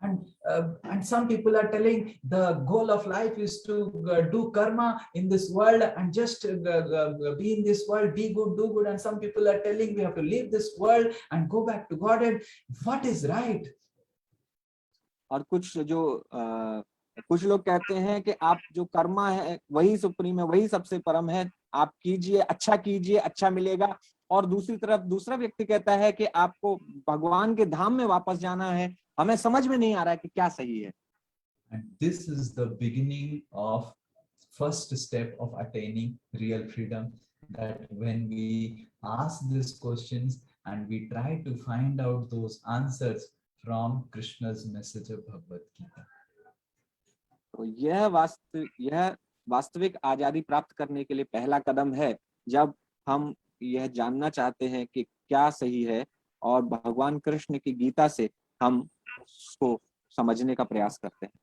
And some people are telling the goal of life is to do karma in this world and just be in this world, be good, do good. And some people are telling we have to leave this world and go back to Godhead. What is right? और कुछ लोग कहते हैं कि आप जो कर्मा है वही सुप्रीम है, वही सबसे परम है, आप कीजिए, अच्छा मिलेगा. और दूसरी तरफ दूसरा व्यक्ति कहता है कि आपको भगवान के धाम में वापस जाना है. हमें समझ में नहीं आ रहा है कि क्या सही है. And this is the beginning of first step of attaining real freedom, that when we ask these questions and we try to find out those answers from Krishna's message of Bhagavad Gita. तो यह वास्तविक आजादी प्राप्त करने के लिए पहला कदम है, जब हम यह जानना चाहते हैं कि क्या सही है और भगवान कृष्ण की गीता से हम उसको समझने का प्रयास करते हैं.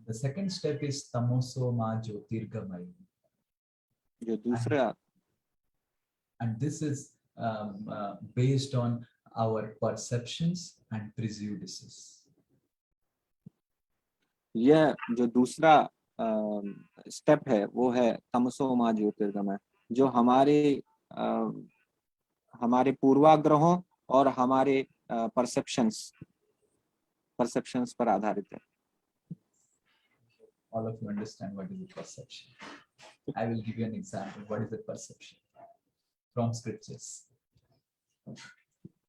The second step is tamoso ma jyotirgamaya. जो दूसरा, and this is based on our perceptions and prejudices. यह जो दूसरा स्टेप है वो है तमसो मा ज्योतिर्गमय, जो हमारे पूर्वाग्रहों और हमारे परसेप्शंस पर आधारित है. All of you understand what is a perception. I will give you an example. What is a perception from scriptures?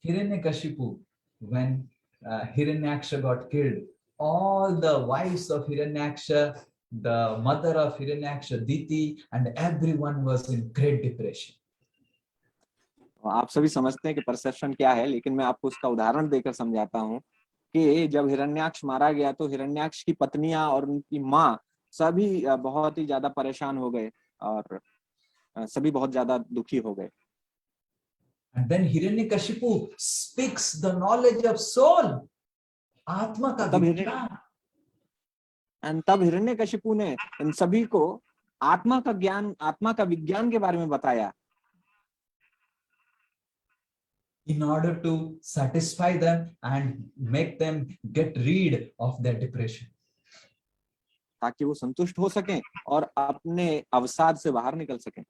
Hiranyakashipu, when Hiranyaksha got killed, all the wives of Hiranyaksha, the mother of Hiranyaksha, Diti, and everyone was in great depression. आप सभी समझते हैं कि perception क्या है, लेकिन मैं आपको उसका उदाहरण देकर समझाता हूँ कि जब हिरण्याक्ष मारा गया तो हिरण्याक्ष की पत्नियां और उनकी माँ सभी बहुत ही ज्यादा परेशान हो गए और सभी बहुत ज्यादा दुखी हो गए. And then Hiranyakashipu speaks the knowledge of soul. आत्मा का विज्ञान. And तब हिरण्यकशिपु ने इन सभी को आत्मा का विज्ञान के बारे में बताया. In order to satisfy them and make them get rid of their depression. ताकि वो संतुष्ट हो सकें और अपने अवसाद से बाहर निकल सकें।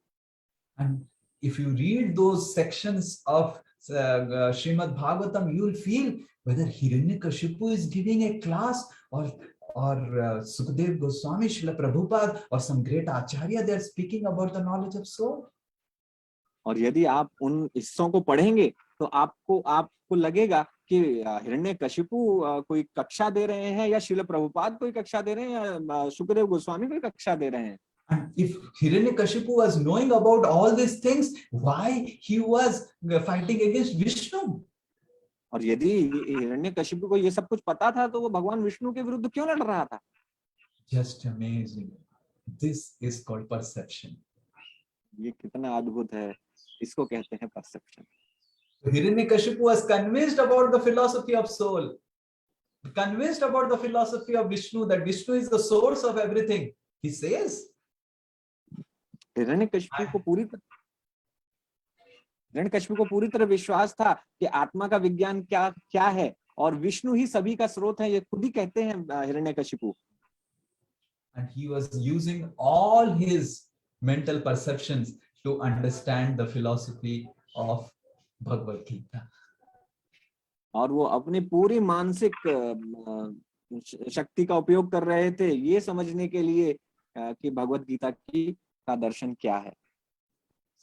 And if you read those sections of Srimad Bhagavatam, you will feel whether Hiranyakashipu is giving a class or Sukadev Goswami, Srila Prabhupada, or some great acharya, they are speaking about the knowledge of soul. और यदि आप उन हिस्सों को पढ़ेंगे तो आपको लगेगा कि हिरण्यकशिपु कोई कक्षा दे रहे हैं, या श्रील प्रभुपाद कोई कक्षा दे रहे हैं, या सुखदेव गोस्वामी कोई कक्षा दे रहे हैं। And if Hiranyakashipu was knowing about all these things, why he was fighting against Vishnu? और यदि हिरण्यकशिपु को ये सब कुछ पता था तो वो भगवान विष्णु के विरुद्ध क्यों लड़ रहा था? Just amazing. This is called perception. ये कितना अद्भुत है, इसको कहते हैं perception. Hiranyakashipu was convinced about the philosophy of soul, convinced about the philosophy of Vishnu, that Vishnu is the source of everything. He says, Hiranyakashipu को पूरी तरह विश्वास था कि आत्मा का विज्ञान क्या है और विष्णु ही सभी का स्रोत है, ये खुद ही कहते हैं Hiranyakashipu. And he was using all his mental perceptions to understand the philosophy of Bhagavad Gita. और वो अपनी पूरी मानसिक शक्ति का उपयोग कर रहे थे ये समझने के लिए कि भगवत गीता का दर्शन क्या है।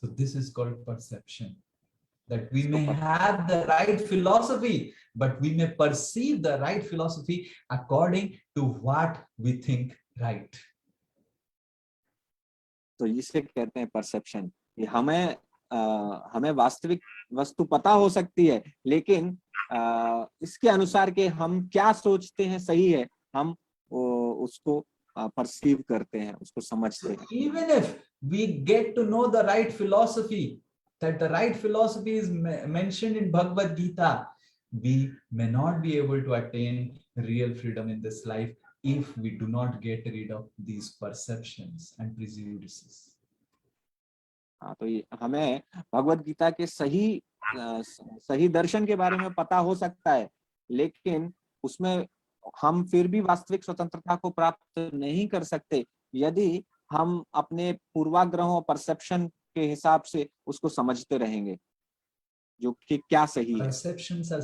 So this is called perception, that we may have the right philosophy, but we may perceive the right philosophy according to what we think right. तो इसे कहते हैं परसेप्शन। हमें वास्तविक वस्तु पता हो सकती है, लेकिन इसके अनुसार के हम क्या सोचते हैं सही है, हम उसको परसीव करते हैं, उसको समझते हैं। Even if we get to know the right philosophy, that the right philosophy is mentioned in Bhagavad Gita, we may not be able to attain real freedom in this life if we do not get rid of these perceptions and prejudices. हाँ, तो हमें भगवत गीता के सही दर्शन के बारे में पता हो सकता है, लेकिन उसमें हम फिर भी वास्तविक स्वतंत्रता को प्राप्त नहीं कर सकते यदि हम अपने पूर्वाग्रहों परसेप्शन के हिसाब से उसको समझते रहेंगे, जो कि क्या सही है। Perceptions are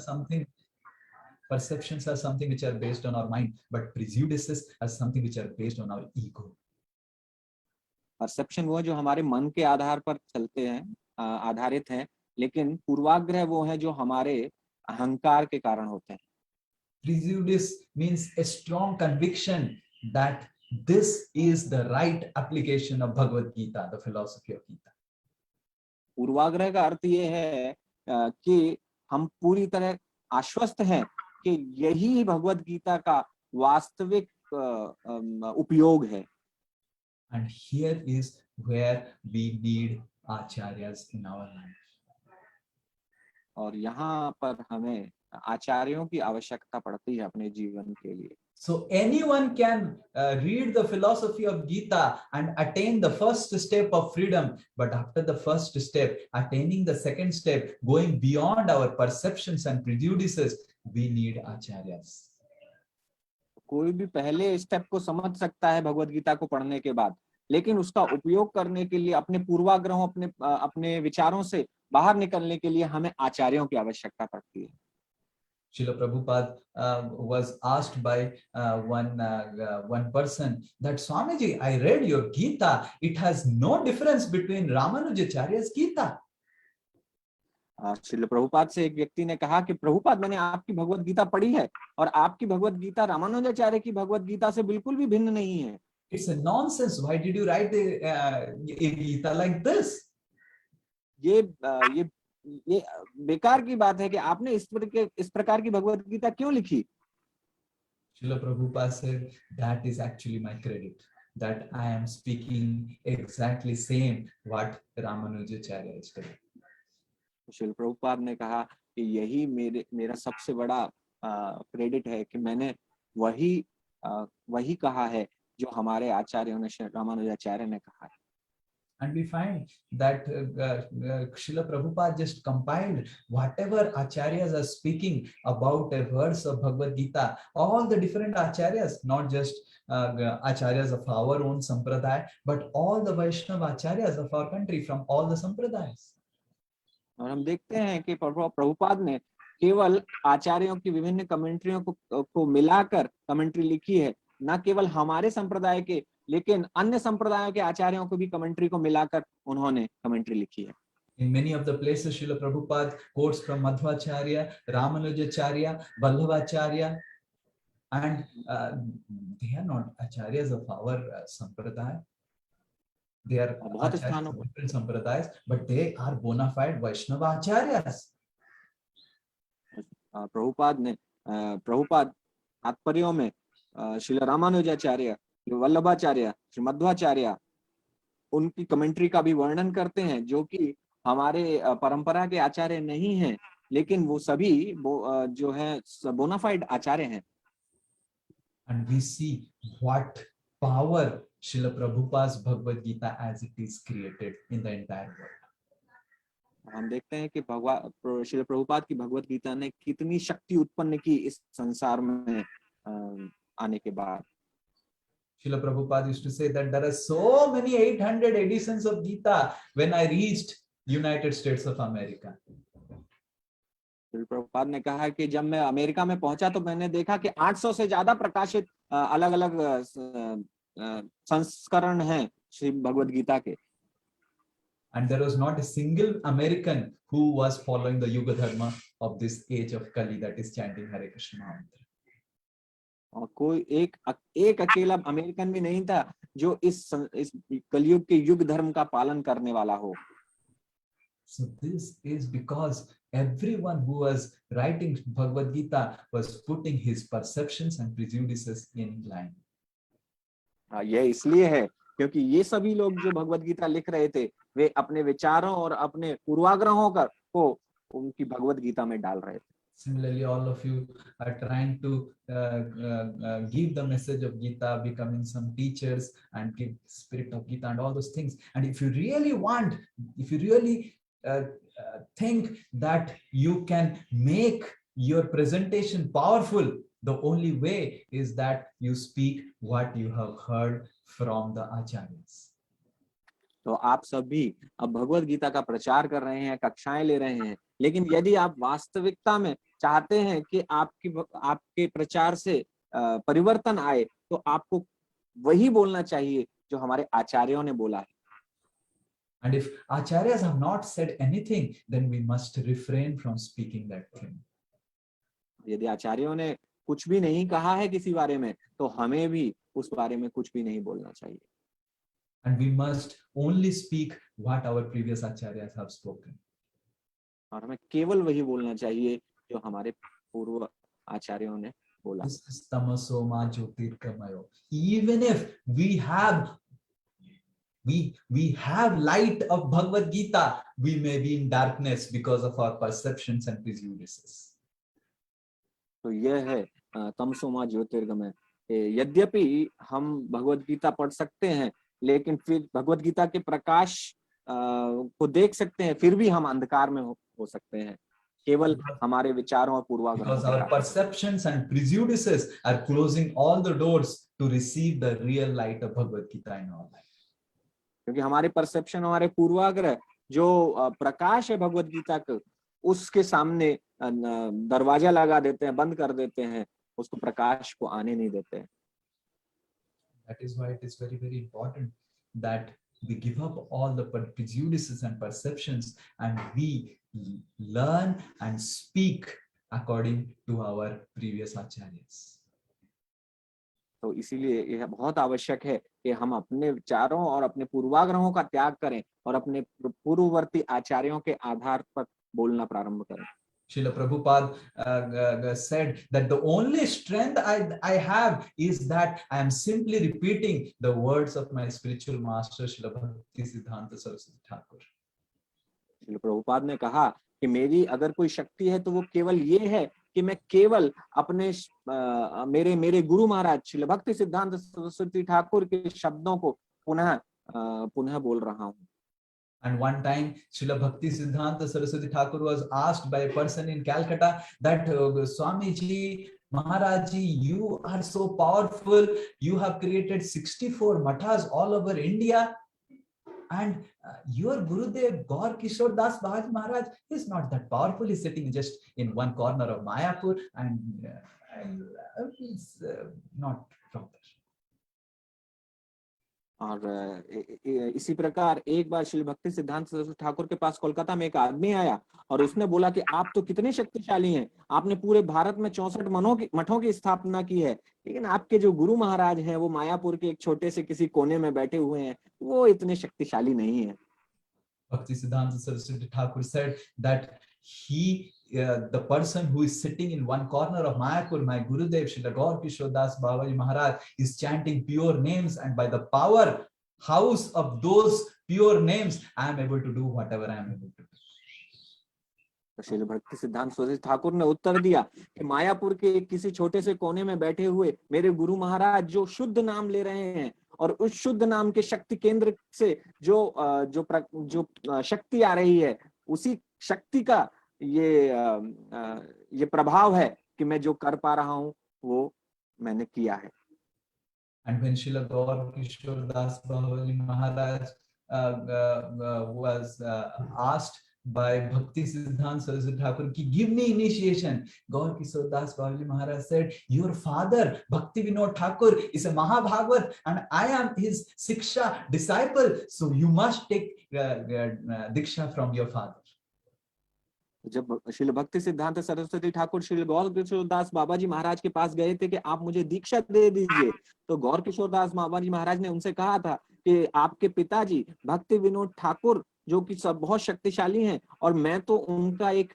something which are based on our mind, but prejudices are something which are based on our ego. Perception वो जो हमारे मन के आधार पर चलते हैं, आधारित हैं, लेकिन पूर्वाग्रह वो है जो हमारे अहंकार के कारण होते हैं। Prejudice means a strong conviction that this is the right application of Bhagavad Gita, the philosophy of Gita. पूर्वाग्रह का अर्थ ये है कि हम पूरी तरह आश्वस्त हैं कि यही भगवत गीता का वास्तविक उपयोग है। And here is where we need acharyas in our life. और यहाँ पर हमें आचार्यों की आवश्यकता पड़ती है अपने जीवन के लिए। So anyone can read the philosophy of Gita and attain the first step of freedom, but after the first step, attaining the second step, going beyond our perceptions and prejudices, we need acharyas. कोई भी पहले step को समझ सकता है भगवत गीता को पढ़ने के बाद, लेकिन उसका उपयोग करने के लिए अपने पूर्वाग्रहों अपने विचारों से बाहर निकलने के लिए हमें आचार्यों की आवश्यकता पड़ती है। Srila Prabhupada was asked by one person that, Swamiji, I read your Gita. It has no difference between Ramanujacharya's Gita. Srila Prabhupada से एक व्यक्ति ने कहा कि प्रभुपाद, मैंने आपकी भगवत गीता पढ़ी है और आपकी भगवत गीता रामानुजाचार्य की भगवत गीता से बिल्कुल भी भिन्न नहीं है। It's a nonsense. Why did you write a Gita like this? ये बेकार की बात है कि आपने इस प्रकार की भगवत गीता क्यों लिखी। Srila Prabhupada said, that is actually my credit, that I am speaking exactly same what Ramanujacharya is doing. Srila Prabhupada ने कहा कि यही मेरा सबसे बड़ा क्रेडिट है कि मैंने वही कहा है जो हमारे आचार्यों ने, रामानुजाचार्य ने कहा है। And we find that Srila Prabhupada just compiled whatever acharyas are speaking about a verse of Bhagavad Gita, all the different acharyas, not just acharyas of our own sampradaya, but all the Vaishnava acharyas of our country from all the sampradayas. और हम देखते हैं कि प्रभुपाद ने केवल आचार्यों की विभिन्न कमेंट्रियों को मिलाकर कमेंट्री लिखी है, न केवल हमारे संप्रदाय के लेकिन अन्य संप्रदायों के आचार्यों को भी कमेंट्री को मिलाकर उन्होंने कमेंट्री लिखी है. In many of the places, Srila Prabhupada quotes from Madhvacharya, Ramanujacharya, Vallabhacharya, and they are not acharyas of our sampradaya. They are acharyas of different sampradayas, but they are bona fide Vaishnava acharyas. Prabhupada तात्पर्यों में श्रील रामानुजाचार्य, वल्लभाचार्य, श्री मध्वाचार्य उनकी commentary का भी वर्णन करते हैं, जो कि हमारे परंपरा के आचार्य नहीं हैं, लेकिन वो सभी जो है बोनाफाइड आचार्य हैं. And we see what power Srila Prabhupada's Bhagavad Gita as it is created in the entire world. हम देखते हैं कि श्रील प्रभुपाद की भगवत गीता ने कितनी शक्ति उत्पन्न की इस संसार में आने के बाद. Srila Prabhupada used to say that there are so many 800 editions of Gita when I reached United States of America. Srila Prabhupada ने कहा कि जब मैं अमेरिका में पहुंचा तो मैंने देखा कि 800 से ज्यादा प्रकाशित अलग अलग संस्करण हैं श्री भगवत गीता के. And there was not a single American who was following the Yuga Dharma of this age of Kali, that is chanting Hare Krishna mantra. और कोई एक अकेला अमेरिकन भी नहीं था जो इस कलयुग के युग धर्म का पालन करने वाला हो. So this is because everyone who was writing Bhagavad Gita was putting his perceptions and prejudices in line. यह इसलिए है क्योंकि ये सभी लोग जो भगवत गीता लिख रहे थे वे अपने विचारों और अपने पूर्वाग्रहों को उनकी भगवत गीता में डाल रहे थे. Similarly, all of you are trying to give the message of Gita, becoming some teachers and give spirit of Gita and all those things. And if you really want, if you really think that you can make your presentation powerful, the only way is that you speak what you have heard from the acharyas. तो आप सभी अब भगवत गीता का प्रचार कर रहे हैं, कक्षाएं ले रहे हैं, लेकिन यदि आप वास्तविकता में चाहते हैं कि आपके प्रचार से परिवर्तन आए, तो आपको वही बोलना चाहिए जो हमारे आचार्यों ने बोला है. And if acharyas have not said anything, then we must refrain from speaking that thing. यदि आचार्यों ने कुछ भी नहीं कहा है किसी बारे में, तो हमें भी उस बारे में कुछ भी नहीं बोलना चाहिए. And we must only speak what our previous acharyas have spoken. और हमें केवल वही बोलना चाहिए जो हमारे पूर्व आचार्यों ने बोला. This is tamaso ma jyotirgamayo. Even if we have light of Bhagavad Gita, we may be in darkness because of our perceptions and prejudices. तो यह है तमसो मा ज्योतिर्गमय. यद्यपि हम भगवत गीता पढ़ सकते हैं, लेकिन फिर भगवत गीता के प्रकाश को देख सकते हैं, फिर भी हम अंधकार में हो सकते हैं केवल हमारे विचारों और पूर्वाग्रहों. Because our perceptions and prejudices are closing all the doors to receive the real light of Bhagavad Gita in our life. क्योंकि हमारे परसेप्शन, हमारे पूर्वाग्रह जो प्रकाश है भगवत गीता का, उसके सामने दरवाजा लगा देते हैं, बंद कर देते हैं, उसको प्रकाश को आने नहीं देते हैं. That is why it is very, very important that we give up all the prejudices and perceptions and we learn and speak according to our previous acharyas. तो इसीलिए यह बहुत आवश्यक है कि हम अपने विचारों और अपने पूर्वाग्रहों का त्याग करें और अपने पूर्ववर्ती आचार्यों के आधार पर बोलना प्रारंभ करें. Srila Prabhupada said that the only strength I have is that I am simply repeating the words of my spiritual master, Srila Bhaktisiddhanta Saraswati Thakur. Srila Prabhupada ने कहा कि मेरी अगर कोई शक्ति है तो वो केवल ये है कि मैं केवल अपने मेरे गुरु महाराज श्रील भक्ति सिद्धांत सरस्वती ठाकुर के शब्दों को पुनः बोल रहा हूँ. And one time, Srila Bhakti Siddhanta Saraswati Thakur was asked by a person in Calcutta that Swamiji, Maharaji, you are so powerful. You have created 64 mathas all over India. And your Gurudev, Gaur Kishore Das Babaji Maharaj, is not that powerful. He's sitting just in one corner of Mayapur and he's not from there. और इसी प्रकार एक बार श्री भक्ति सिद्धांत सरस्वती ठाकुर के पास कोलकाता में एक आदमी आया और उसने बोला कि आप तो कितने शक्तिशाली हैं, आपने पूरे भारत में 64 मठों की स्थापना की है, लेकिन आपके जो गुरु महाराज हैं वो मायापुर के एक छोटे से किसी कोने में बैठे हुए हैं, वो इतने शक्तिशाली नहीं है। Bhakti Siddhanta Saraswati Thakur said that the person who is sitting in one corner of Mayapur, my Gurudev, Srila Gaur Kishore Das Babaji Maharaj, is chanting pure names, and by the power house of those pure names, I am able to do whatever I am able to do. तो श्री भक्ति सिद्धांत सरस्वती ठाकुर ने उत्तर दिया कि मायापुर के किसी छोटे से कोने में बैठे हुए मेरे गुरु महाराज जो शुद्ध नाम ले रहे हैं और उस शुद्ध नाम के शक्ति केंद्र से जो शक्ति आ रही है, उसी शक्ति का ये प्रभाव है कि मैं जो कर पा रहा हूं वो मैंने किया है। And when Srila Gaur Kishore Das Babaji Maharaj was asked by Bhakti Siddhanta Saraswati Thakur ki give me initiation, Gaur Kishore Das Babaji Maharaj said, your father Bhakti Vinod Thakur is a Mahabhagavat and I am his Siksha disciple, so you must take Diksha from your father. जब श्री भक्ति सिद्धांत सरस्वती ठाकुर श्री गौर किशोर दास बाबा जी महाराज के पास गए थे कि आप मुझे दीक्षा दे दीजिए, तो गौर किशोर दास बाबा जी महाराज ने उनसे कहा था कि आपके पिताजी भक्ति विनोद ठाकुर जो कि सब बहुत शक्तिशाली हैं और मैं तो उनका एक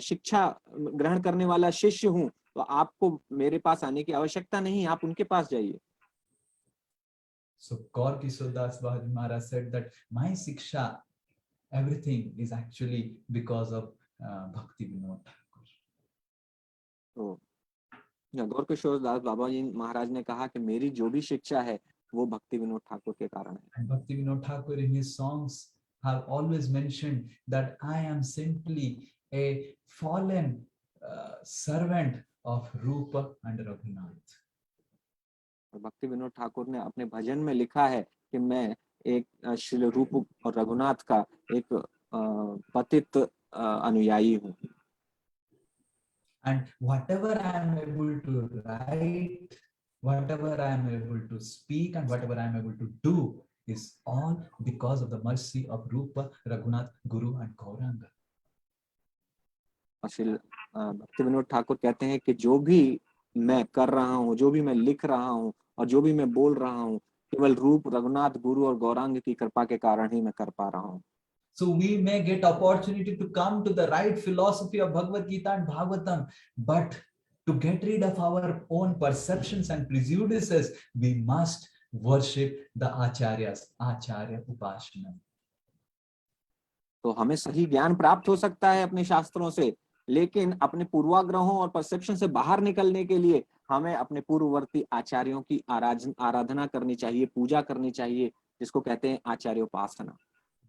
शिक्षा ग्रहण करने वाला शिष्य हूं, तो आपको मेरे पास आने की आवश्यकता नहीं, आप उनके पास जाइए। So Gaur Kishore Das Babaji Maharaj said that my Siksha, everything is actually because of Bhakti Vinod Thakur. तो गौर किशोर दास बाबा जी महाराज ने कहा कि मेरी जो भी शिक्षा है वो भक्ति विनोद ठाकुर के कारण है। And Bhakti Vinod Thakur in his songs have always mentioned that I am simply a fallen servant of Rupa and Raghunath. भक्ति विनोद ठाकुर ने अपने भजन में लिखा है कि मैं एक श्री रूप और रघुनाथ का एक पतित अनुयायी हूँ। And whatever I am able to write, whatever I am able to speak, and whatever I am able to do is all because of the mercy of Rupa, Raghunath, Guru, and Gauranga. और श्री भक्ति विनोद ठाकुर कहते हैं कि जो भी मैं कर रहा हूँ, जो भी मैं लिख रहा हूँ और जो भी मैं बोल रहा हूँ, केवल रूप, रघुनाथ, गुरु और गौरांग की कृपा के कारण ही मैं कर पा रहा हूँ। So we may get opportunity to come to the right philosophy of Bhagavad Gita and Bhagavatam, but to get rid of our own perceptions and prejudices, we must worship the Acharyas, Acharya Upasana. तो हमें सही ज्ञान प्राप्त हो सकता है अपने शास्त्रों से, लेकिन अपने पूर्वाग्रहों और परसेप्शन से बाहर निकलने के लिए हमें अपने पूर्ववर्ती आचार्यों की आराधना करनी चाहिए, पूजा करनी चाहिए, जिसको कहते हैं आचार्य उपासना।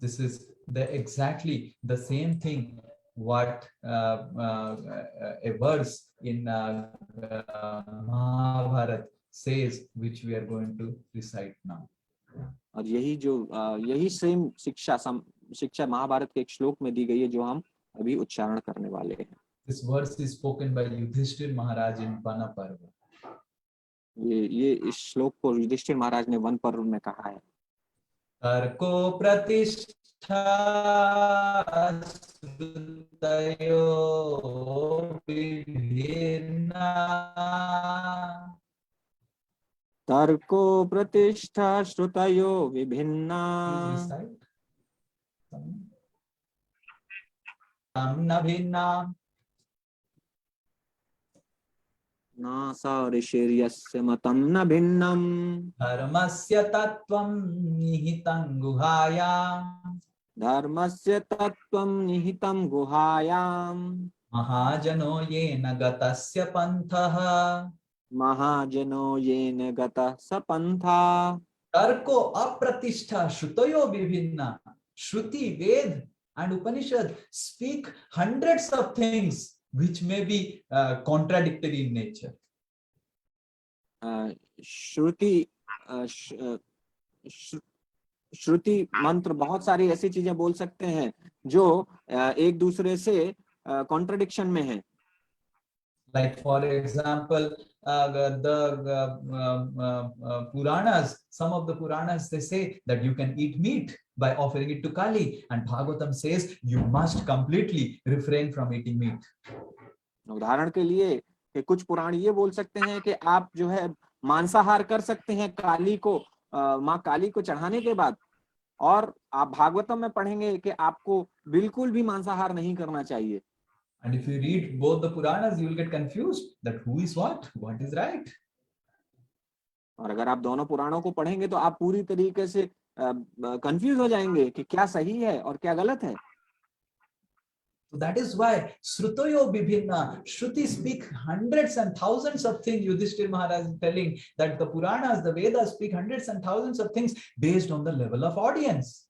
This is exactly the same thing what a verse in Mahabharata says, which we are going to recite now. और यही सेम शिक्षा महाभारत के एक श्लोक में दी गई है जो हम अभी उच्चारण करने वाले हैं। This verse is spoken by Yudhishthir Maharaj in Vana Parva. ये इस श्लोक को युधिष्ठिर महाराज ने वन पर्व में कहा है। तर्को प्रतिष्ठा श्रुतयो विभिन्ना, तर्को प्रतिष्ठा श्रुतयो विभिन्ना, न भिन्ना न ऋषिर्यस्य मतं न भिन्नम्, धर्मस्य तत्त्वं निहितं गुहायां, धर्मस्य तत्त्वं निहितं गुहायां, महाजनो येन गतस्य पंथः, महाजनो येन गतः स पंथा। तर्को अप्रतिष्ठा श्रुतयो विभिन्ना, Shruti, Ved, and Upanishad speak hundreds of things which may be contradictory in nature. श्रुति श्रुति मंत्र बहुत सारी ऐसी चीजें बोल सकते हैं जो एक दूसरे से कॉन्ट्रडिक्शन में है. Like for example, the Puranas, some of the Puranas, they say that you can eat meat by offering it to Kali, and Bhagavatam says you must completely refrain from eating meat. उदाहरण के लिए कि कुछ पुराण ये बोल सकते हैं कि आप जो है मांसाहार कर सकते हैं काली को माँ काली को चढ़ाने के बाद, और आप भागवतम में पढ़ेंगे कि आपको बिल्कुल भी मांसाहार नहीं करना चाहिए. And if you read both the Puranas, you will get confused that who is what is right. और अगर आप दोनों पुराणों को पढ़ेंगे तो आप पूरी तरीके से कंफ्यूज हो जाएंगे कि क्या सही है और क्या गलत है. So that is why Srutoyo Bibhinna, Shruti speak hundreds and thousands of things. Yudhishthir Maharaj is telling that the Puranas, the Vedas speak hundreds and thousands of things based on the level of audience.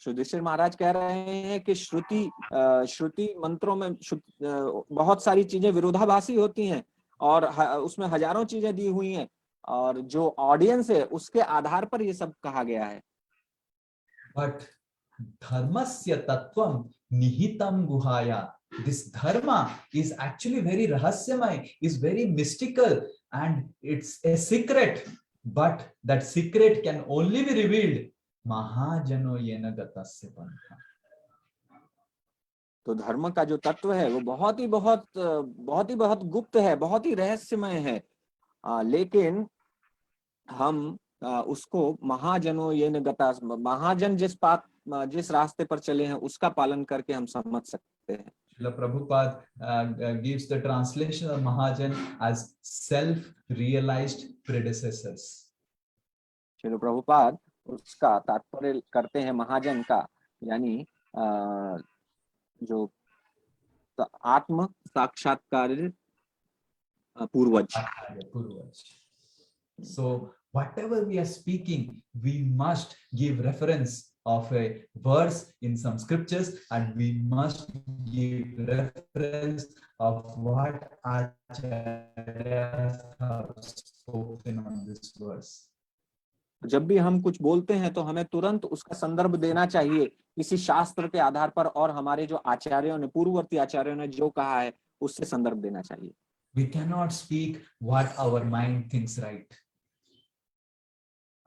Yudhishthir महाराज कह रहे हैं कि श्रुति मंत्रों में बहुत सारी चीजें विरोधाभासी होती हैं और उसमें हजारों चीजें दी हुई हैं, और जो ऑडियंस है उसके आधार पर ये सब कहा गया है. But dharmasya tattvam nihitam guhaya. This dharma is actually very rahasyamay, is very mystical, and it's a secret. But that secret can only be revealed महाजनो येन गतस्य पंथा. तो धर्म का जो तत्व है वो बहुत ही बहुत गुप्त है, बहुत ही रहस्यमय है, लेकिन हम उसको महाजनो येन गता, महाजन जिस रास्ते पर चले हैं उसका पालन करके हम समझ सकते हैं. Srila Prabhupada gives the translation of Mahajan as self-realized predecessors. Srila Prabhupada उसका तात्पर्य करते हैं महाजन का, यानी जो आत्म साक्षात्कार पूर्वज. So whatever we are speaking, we must give reference of a verse in some scriptures, and we must give reference of what Acharyas have spoken on this verse. जब भी हम कुछ बोलते हैं तो हमें तुरंत उसका संदर्भ देना चाहिए किसी शास्त्र के आधार पर, और हमारे जो आचार्यों ने, पूर्ववर्ती आचार्यों ने जो कहा है उससे संदर्भ देना चाहिए. We cannot speak what our mind thinks right.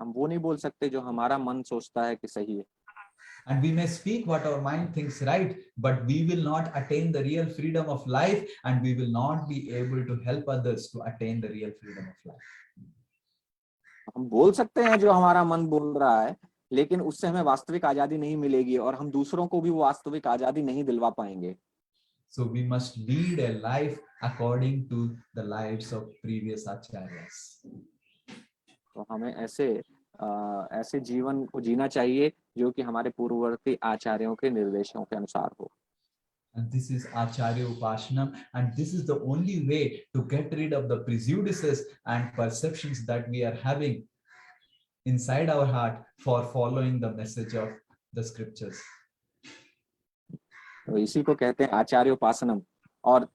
हम वो नहीं बोल सकते जो हमारा मन सोचता है कि सही है. And we may speak what our mind thinks right, but we will not attain the real freedom of life, and we will not be able to help others to attain the real freedom of life. हम बोल सकते हैं जो हमारा मन बोल रहा है, लेकिन उससे हमें वास्तविक आजादी नहीं मिलेगी और हम दूसरों को भी वो वास्तविक आजादी नहीं दिलवा पाएंगे. So we must lead a life according to the lives of previous acharyas. तो हमें ऐसे जीवन को जीना चाहिए जो कि हमारे पूर्ववर्ती आचार्यों के निर्देशों के अनुसार हो. And this is Acharya Upashanam, and this is the only way to get rid of the prejudices and perceptions that we are having inside our heart for following the message of the scriptures. तो इसी को कहते हैं आचार्य उपासनम, और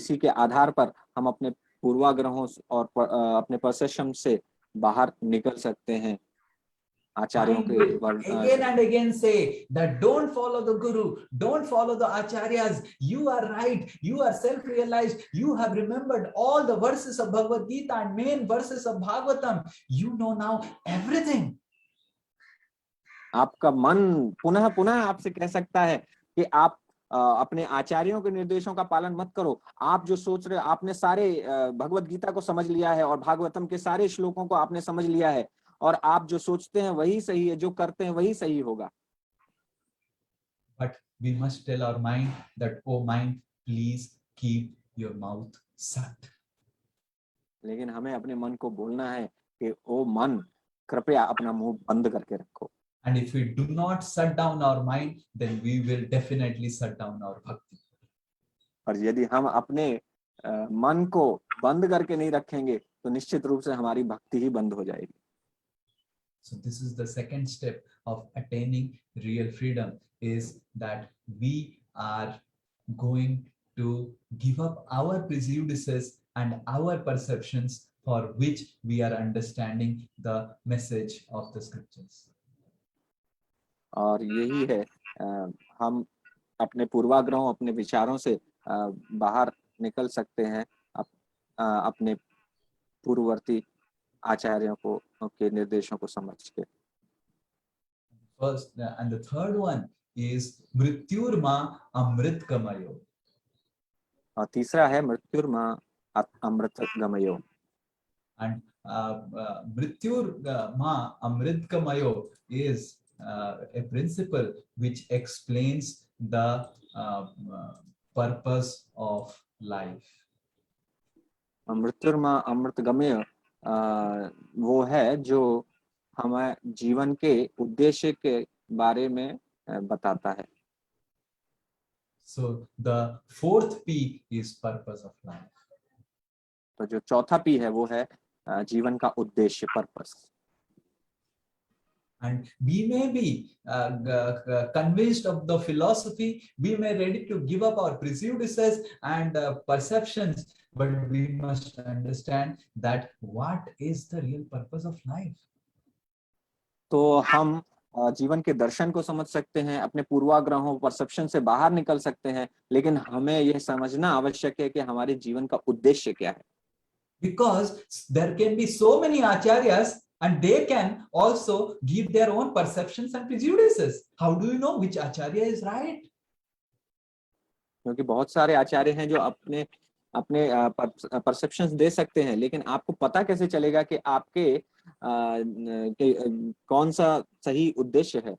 इसी के आधार पर हम अपने पूर्वाग्रहों और अपने परसेप्शन से बाहर निकल सकते हैं. आचार्यों के again and again say that don't follow the guru, don't follow the acharyas, you are right, you are self-realized, you have remembered all the verses of Bhagavad Gita and main verses of Bhagavatam, you know now everything. आपका मन पुनः पुनः आपसे कह सकता है कि आप अपने आचार्यों के निर्देशों का पालन मत करो. आप जो सोच रहे, आपने सारे भगवत गीता को समझ लिया है और भागवतम के सारे श्लोकों को आपने समझ लिया है, और आप जो सोचते हैं वही सही है, जो करते हैं वही सही होगा. But we must tell our mind that, oh mind, please keep your mouth shut. लेकिन हमें अपने मन को बोलना है कि ओ मन, कृपया अपना मुंह बंद करके रखो. And if we do not shut down our mind, then we will definitely shut down our bhakti. और यदि हम अपने मन को बंद करके नहीं रखेंगे तो निश्चित रूप से हमारी भक्ति ही बंद हो जाएगी. So this is the second step of attaining real freedom, is that we are going to give up our prejudices and our perceptions for which we are understanding the message of the scriptures. और यही है हम अपने पूर्वाग्रहों, अपने विचारों से बाहर निकल सकते हैं अपने पूर्ववर्ती आचार्यों को के निर्देशों को समझ के. First, and the third one is मृत्युर्मा अमृतकमयो. और तीसरा है मृत्युर्मा अमृतगमयो. And मृत्युर्मा अमृतकमयो is a principle which explains the purpose of life. मृत्युर्मा अमृतगमय वो है जो हमें जीवन के उद्देश्य के बारे में बताता है. So the fourth P is purpose of life. तो जो चौथा पी है वो है जीवन का उद्देश्य, purpose. And we may be convinced of the philosophy, we may ready to give up our prejudices and perceptions, but we must understand that what is the real purpose of life. तो हम जीवन के दर्शन को समझ सकते हैं, अपने पूर्वाग्रहों, perception से बाहर निकल सकते हैं, लेकिन हमें यह समझना आवश्यक है कि हमारे जीवन का उद्देश्य क्या है. Because there can be so many acharyas and they can also give their own perceptions and prejudices. How do you know which acharya is right? क्योंकि बहुत सारे आचार्य हैं जो अपने अपने परसेप्शंस दे सकते हैं, लेकिन आपको पता कैसे चलेगा कि आपके कौन सा सही उद्देश्य है.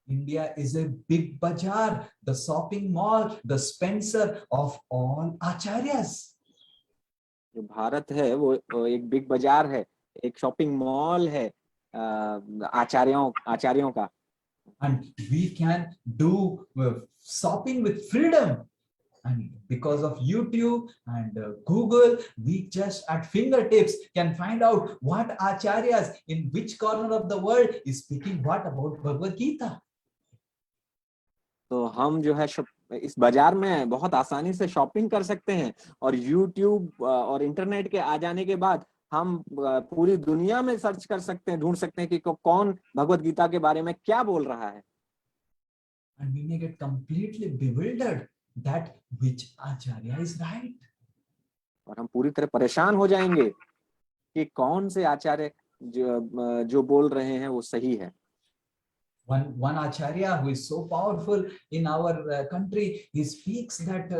India is a big bazaar, the shopping mall, the Spencer of all acharyas. जो भारत है वो एक बिग बाजार है, एक शॉपिंग मॉल है आचार्यों का. And we can do shopping with freedom. And because of YouTube and Google, we just at fingertips can find out what acharyas in which corner of the world is speaking what about Bhagavad Gita. तो हम जो है इस बाजार में बहुत आसानी से शॉपिंग कर सकते हैं, और YouTube और इंटरनेट के आ जाने के बाद हम पूरी दुनिया में सर्च कर सकते हैं, ढूंढ सकते हैं कि कौन भगवत गीता के बारे में क्या बोल रहा है. And we may get completely bewildered that which acharya is right. और हम पूरी तरह परेशान हो जाएंगे कि कौन से आचार्य जो बोल रहे हैं वो सही है. One acharya who is so powerful in our country, he speaks that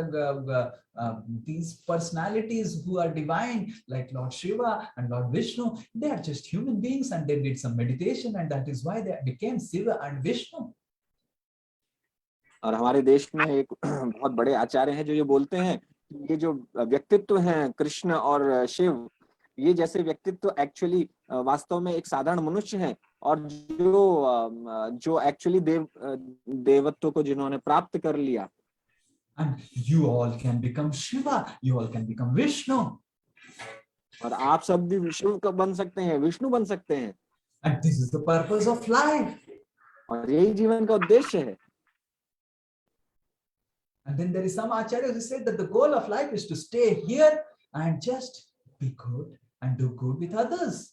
these personalities who are divine, like Lord Shiva and Lord Vishnu, they are just human beings and they did some meditation and that is why they became Shiva and Vishnu. और हमारे देश में एक बहुत बड़े आचार्य हैं जो ये बोलते हैं कि ये जो व्यक्तित्व हैं कृष्ण और शिव, ये जैसे व्यक्तित्व एक्चुअली वास्तव में एक साधारण मनुष्य हैं, और जो एक्चुअली देवत्व को जिन्होंने प्राप्त कर लिया. And you all can become Shiva, you all can become Vishnu. और आप सब भी शिव का बन सकते हैं, विष्णु बन सकते हैं. And this is the purpose of life. और यही जीवन का उद्देश्य है. And then there is some acharyas who say that the goal of life is to stay here and just be good and do good with others.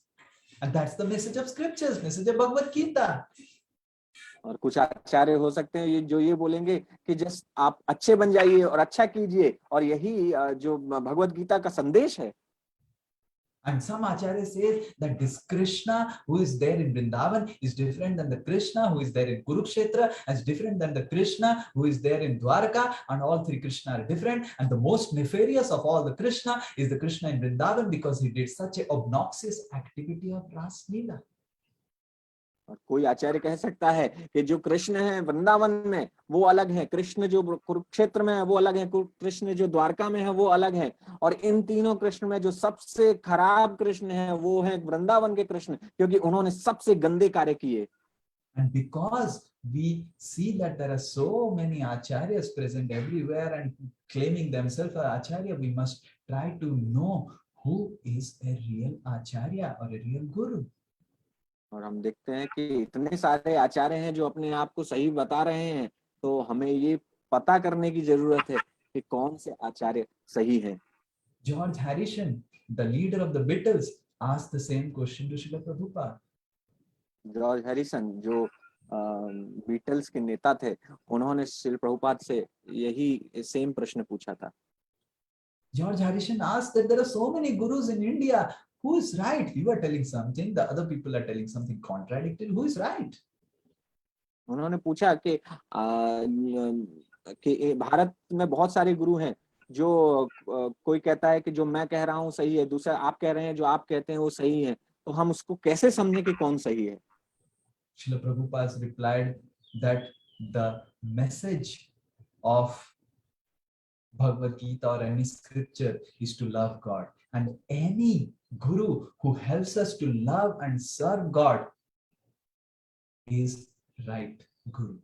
And that's the message of scriptures, message of Bhagavad Gita. और कुछ आचार्य हो सकते हैं जो ये बोलेंगे कि just आप अच्छे बन जाइए और अच्छा कीजिए, और यही जो भगवत गीता का संदेश है. And some acharya says that this Krishna who is there in Vrindavan is different than the Krishna who is there in Kurukshetra, as different than the Krishna who is there in Dwarka, and all three Krishna are different. And the most nefarious of all the Krishna is the Krishna in Vrindavan because he did such an obnoxious activity of Ras Leela. और कोई आचार्य कह सकता है कि जो कृष्ण है वृंदावन में वो अलग है, कृष्ण जो कुरुक्षेत्र में है वो अलग है, कृष्ण जो द्वारका में है वो अलग है, और इन तीनों कृष्ण में जो सबसे खराब कृष्ण है वो है वृंदावन के कृष्ण, क्योंकि उन्होंने सबसे गंदे कार्य किए. And because we see that there are so many acharyas present everywhere and claiming themselves as acharya, we must try to know who is a real acharya or a real guru. और हम देखते हैं कि इतने सारे आचार्य हैं जो अपने आप को सही बता रहे हैं, तो हमें ये पता करने की जरूरत है कि कौन से आचार्य सही हैं। George Harrison, the leader of the Beatles, asked the same question to Srila Prabhupada. George Harrison जो बीटल्स के नेता थे, उन्होंने श्रील प्रभुपाद से यही सेम प्रश्न पूछा था। George Harrison asked that there are so many gurus in India. Who is right? You are telling something, the other people are telling something contradictory. Who is right? उन्होंने पूछा कि भारत में बहुत सारे गुरु हैं, जो कोई कहता है कि जो मैं कह रहा हूँ सही है, दूसरा आप कह रहे हैं जो आप कहते हैं वो सही है, तो हम उसको कैसे समझें कि कौन सही है। Srila Prabhupada replied that the message of Bhagavad Gita or any scripture is to love God, and any guru who helps us to love and serve God is right guru.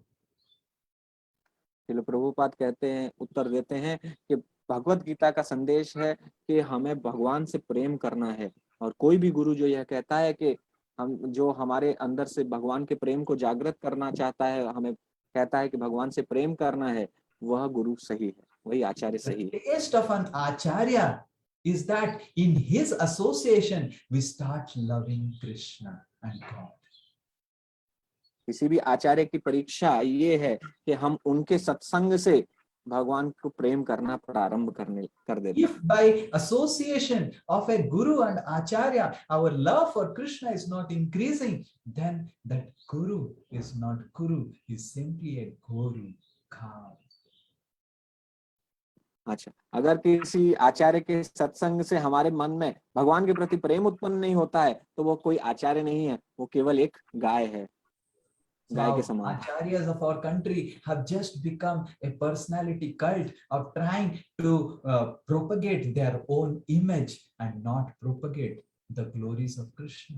Srila Prabhupada कहते हैं, उत्तर देते हैं कि भगवत गीता का संदेश है कि हमें भगवान से प्रेम करना है, और कोई भी गुरु जो यह कहता है कि हम जो हमारे अंदर से भगवान के प्रेम को जागृत करना चाहता है, हमें कहता है कि भगवान से प्रेम करना है, वह गुरु सही है, वही आचार्य The सही है। taste of an acharya is that in his association we start loving Krishna and God. किसी भी आचार्य की परीक्षा ये है कि हम उनके सत्संग से भगवान को प्रेम करना प्रारंभ कर देते हैं। If by association of a guru and acharya our love for Krishna is not increasing, then that guru is not guru, he is simply a guru cow. अच्छा, अगर किसी आचार्य के सत्संग से हमारे मन में भगवान के प्रति प्रेम उत्पन्न नहीं होता है, तो वो कोई आचार्य नहीं है, वो केवल एक गाय है, गाय के So समान। acharyas of our country have just become a personality cult of trying to propagate their own image and not propagate the glories of Krishna.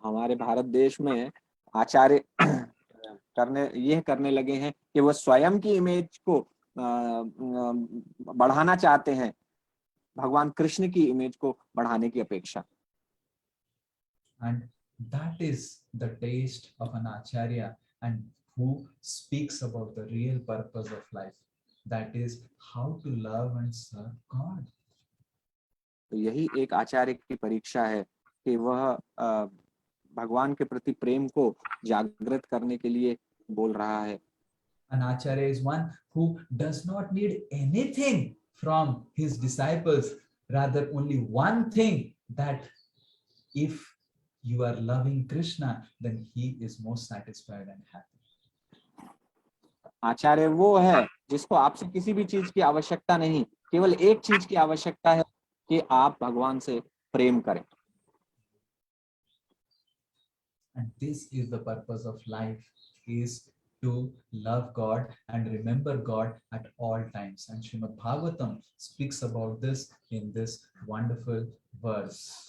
हमारे भारत देश में आचार्य करने लगे हैं कि वो स्वयं की इमेज को बढ़ाना चाहते हैं, भगवान कृष्ण की इमेज को बढ़ाने की अपेक्षा। And that is the taste of an acharya, and who speaks about the real purpose of life, that is how to love and serve God. तो यही एक आचार्य की परीक्षा है कि वह भगवान के प्रति प्रेम को जागृत करने के लिए बोल रहा है। An acharya is one who does not need anything from his disciples, rather only one thing, that if you are loving Krishna, then he is most satisfied and happy. आचार्य वो है जिसको आपसे किसी भी चीज की आवश्यकता नहीं, केवल एक चीज की आवश्यकता है कि आप भगवान से प्रेम करें। And this is the purpose of life, is to love God and remember God at all times. And Srimad Bhagavatam speaks about this in this wonderful verse.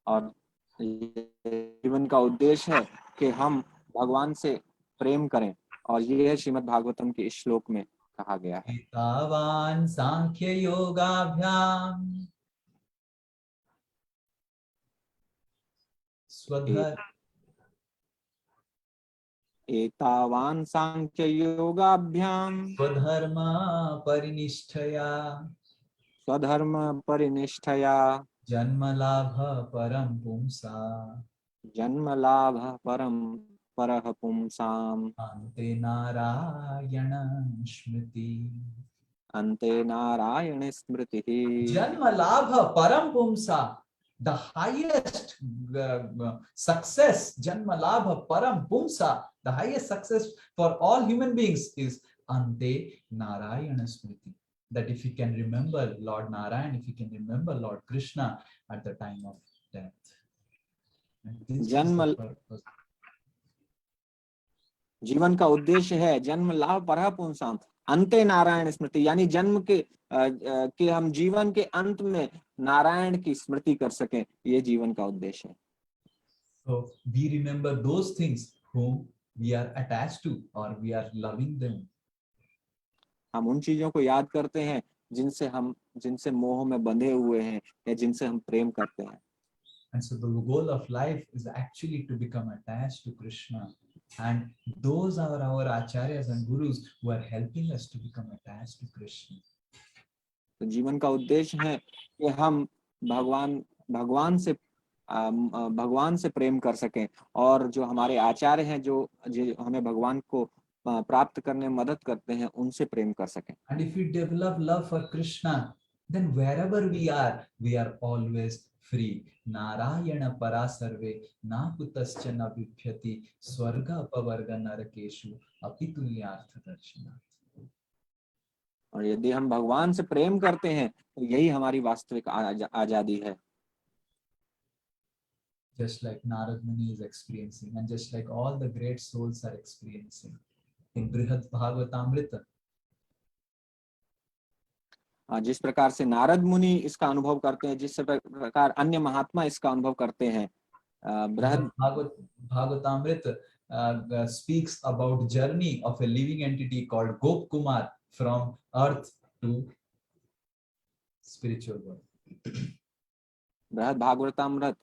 और जीवन का उद्देश्य है कि हम भगवान से प्रेम करें, और ये है श्रीमद् भागवतम के इस श्लोक में कहा गया है। एतावान सांख्य योगाभ्याम स्वधर एतावान सांख्य योगाभ्याम स्वधर्म परिनिष्ठया स्वधर्म परिनिष्ठया जन्म लाभ परम पुंसा जन्म लाभ परम परः पुंसाम अन्ते नारायण स्मृति। अन्ते नारायण स्मृतिः। जन्म लाभ परम पुंसा, the highest success, janma labha param pumsa, the highest success for all human beings is ante narayana smriti, that if you can remember Lord Narayan, if you can remember Lord Krishna at the time of death. And this जन्म is the purpose. जीवन का उद्देश्य है जन्म लाभ परः पुंसाम अंते नारायण स्मृति, यानी जन्म के हम जीवन के अंत में नारायण की स्मृति कर सकें, ये जीवन का उद्देश्य है। So we remember those things whom we are attached to or we are loving them. हम उन चीजों को याद करते हैं जिनसे मोह में बंधे हुए हैं या जिनसे हम प्रेम करते हैं। And so the goal of life is actually to become attached to Krishna. And those are our acharyas and gurus who are helping us to become attached to Krishna. तो जीवन का उद्देश्य है कि हम भगवान से प्रेम कर सकें, और जो हमारे आचार्य हैं जो हमें भगवान को प्राप्त करने में मदद करते हैं, उनसे प्रेम कर सकें. And if we develop love for Krishna, then wherever we are always free. Narayana parasarve na kutascha na viphyati swarga pavarga narakeshu apitulyartha darshana. और यदि हम भगवान से प्रेम करते हैं तो यही हमारी वास्तविक आजादी है. Just like Narad Muni is experiencing, and just like all the great souls are experiencing in Brihad Bhagavatamrita. जिस प्रकार से नारद मुनि इसका अनुभव करते हैं, जिस प्रकार अन्य महात्मा इसका अनुभव करते हैं, बृहद Bhagavatamrita speaks about journey of a living entity called Gop Kumar from earth to spiritual world. बृहद भागवतामृत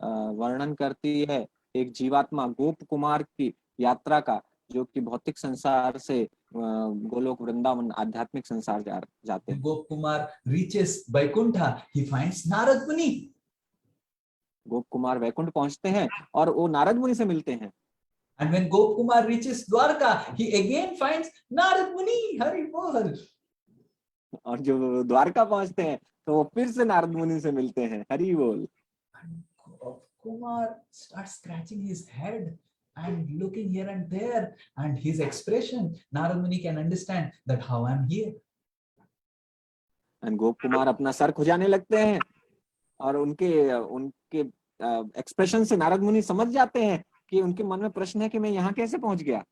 वर्णन करती है एक जीवात्मा गोप कुमार की यात्रा का, जो कि भौतिक संसार से गोलोक वृंदावन आध्यात्मिक संसार जाते हैं. Gop Kumar reaches Vaikuntha, he finds Narad Muni. गोप कुमार वैकुंठ पहुंचते हैं और वो नारद मुनि से मिलते हैं. And when Gop Kumar reaches Dwarka, he again finds Narad Muni. Hari Bol. और जो द्वारका पहुंचते हैं तो वो फिर से नारद मुनि से मिलते हैं. हरि बोल. And Gop Kumar starts scratching his head and looking here and there, and his expression, Narad Muni can understand that how I am here. And गोप कुमार अपना सर खुजाने लगते हैं और उनके एक्सप्रेशन से नारद मुनि समझ जाते हैं कि उनके मन में प्रश्न है कि मैं यहाँ कैसे पहुंच गया.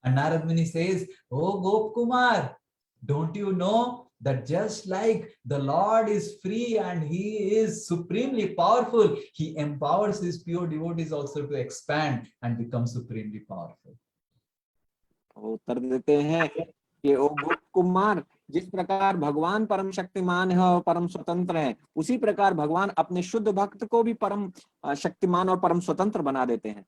And Narad Muni says, "Oh Gop Kumar, don't you know that just like the Lord is free and he is supremely powerful, he empowers his pure devotees also to expand and become supremely powerful." वो उत्तर देते हैं कि ओ गोप कुमार, जिस प्रकार भगवान परम शक्तिमान है और परम स्वतंत्र है, उसी प्रकार भगवान अपने शुद्ध भक्त को भी परम शक्तिमान और परम स्वतंत्र बना देते हैं.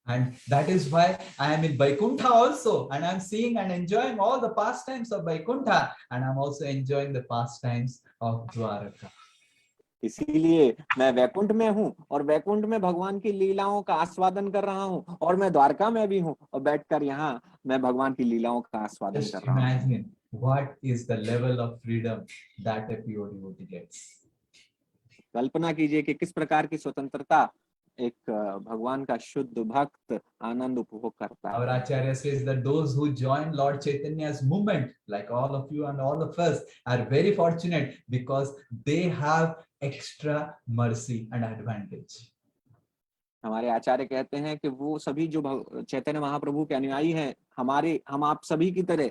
And that is why I am in Vaikuntha also, and I am seeing and enjoying all the pastimes of Vaikuntha, and I am also enjoying the pastimes of Dwaraka. इसीलिए मैं वैकुंठ में हूँ और वैकुंठ में भगवान की लीलाओं का आस्वादन कर रहा हूँ, और मैं द्वारका में भी हूँ और बैठकर यहाँ मैं भगवान की लीलाओं का आस्वादन Just कर रहा हूँ. imagine what is the level of freedom that a pure devotee gets. कल्पना कीजिए कि किस प्रकार की स्वतंत्रता एक भगवान का शुद्ध भक्त आनंद उपभोग करता है. Our Acharya says that those who join Lord Chaitanya's movement, like all of you and all of us, are very fortunate because they have extra mercy and advantage. हमारे आचार्य कहते हैं कि वो सभी जो चैतन्य महाप्रभु के अनुयायी हैं, हम आप सभी की तरह,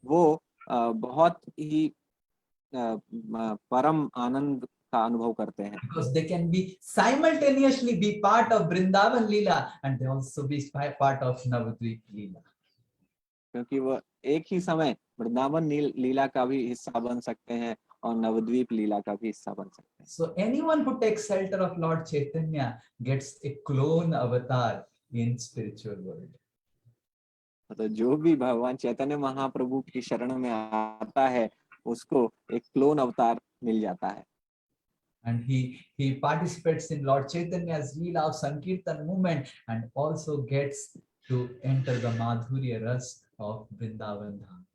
वो बहुत ही परम आनंद का अनुभव करते हैं. Because they can be simultaneously be part of Vrindavan Leela and they also be part of Navadvip Leela. क्योंकि वो एक ही समय वृंदावन लीला का भी हिस्सा बन सकते हैं और नवद्वीप लीला का भी हिस्सा बन सकते हैं. So anyone who takes shelter of Lord Chaitanya gets a clone avatar in spiritual world. तो जो भी भगवान चैतन्य महाप्रभु की शरण में आता है, उसको एक क्लोन अवतार मिल जाता है. And he participates in Lord Chaitanya's Leela of Sankirtan movement and also gets to enter the Madhurya Ras of Vrindavan Dham.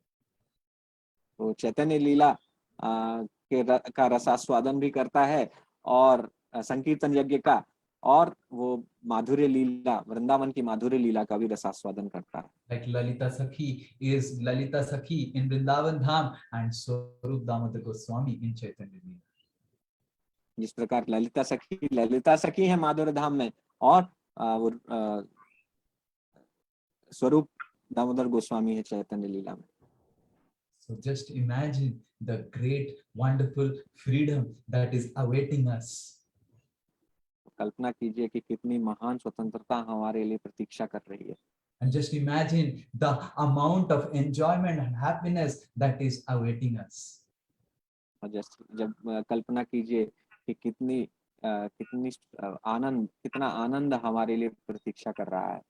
तो चैतन्य लीला का रसास्वादन भी करता है और संकीर्तन यज्ञ का, और वो माधुर्य लीला, वृंदावन की माधुर्य लीला का भी रसास्वादन करता है. Like Lalita Sakhi in Vrindavan Dham and Swarup Damodar Goswami in Chaitanya Leela. जिस प्रकार ललिता सखी है माधुर्य धाम में, और स्वरूप दामोदर गोस्वामी है चैतन्य लीला में. So just imagine the great wonderful freedom that is awaiting us. कल्पना कीजिए कि कितनी महान स्वतंत्रता हमारे लिए प्रतीक्षा कर रही है. And just imagine the amount of enjoyment and happiness that is awaiting us. और जब कल्पना कीजिए कि कितनी कितना आनंद हमारे लिए प्रतीक्षा कर रहा है।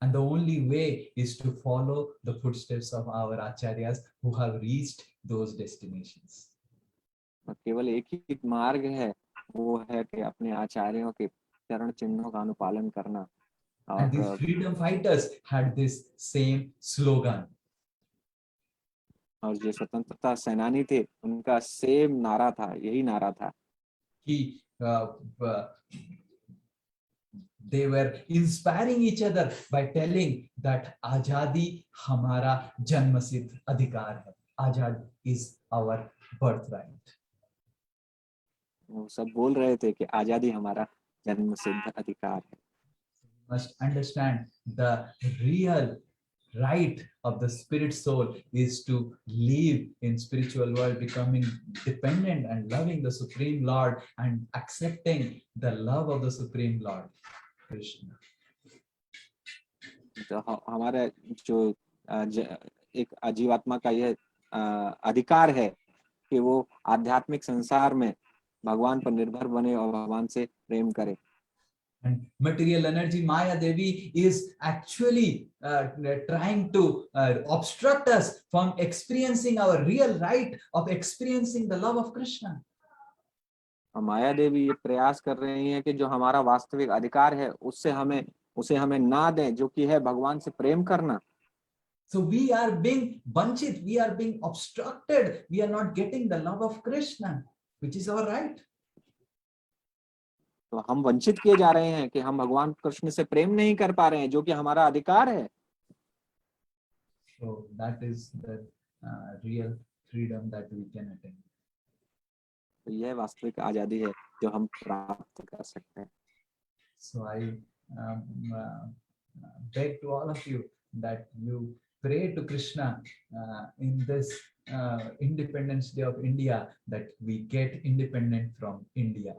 And the only way is to follow the footsteps of our acharyas who have reached those destinations. और केवल एक ही मार्ग है, वो है कि अपने आचार्यों के चरण चिन्हों का अनुपालन करना। And these और freedom fighters had this same slogan. और जो स्वतंत्रता सेनानी थे उनका सेम नारा था, यही नारा था कि they were inspiring each other by telling that आजादी हमारा जन्मसिद्ध अधिकार है. आजादी is our birthright. वो सब बोल रहे थे कि आजादी हमारा जन्मसिद्ध अधिकार है। Must understand the real right of the spirit soul is to live in spiritual world, becoming dependent and loving the Supreme Lord and accepting the love of the Supreme Lord Krishna. तो हमारा जो एक जीवात्मा का यह अधिकार है कि वो आध्यात्मिक संसार में भगवान पर निर्भर बने और भगवान से प्रेम करे। And material energy Maya Devi is actually trying to obstruct us from experiencing our real right of experiencing the love of Krishna. और माया देवी ये प्रयास कर रही हैं कि जो हमारा वास्तविक अधिकार है उसे हमें ना दें, जो कि है भगवान से प्रेम करना। So we are being vanchit, we are being obstructed, we are not getting the love of Krishna, which is our right. तो हम वंचित किए जा रहे हैं कि हम भगवान कृष्ण से प्रेम नहीं कर पा रहे हैं, जो कि हमारा अधिकार है। So that is the real freedom that we can attain. तो यह वास्तविक आजादी है जो हम प्राप्त कर सकते हैं। So I beg to all of you that you pray to Krishna in this Independence Day of India, that we get independent from India.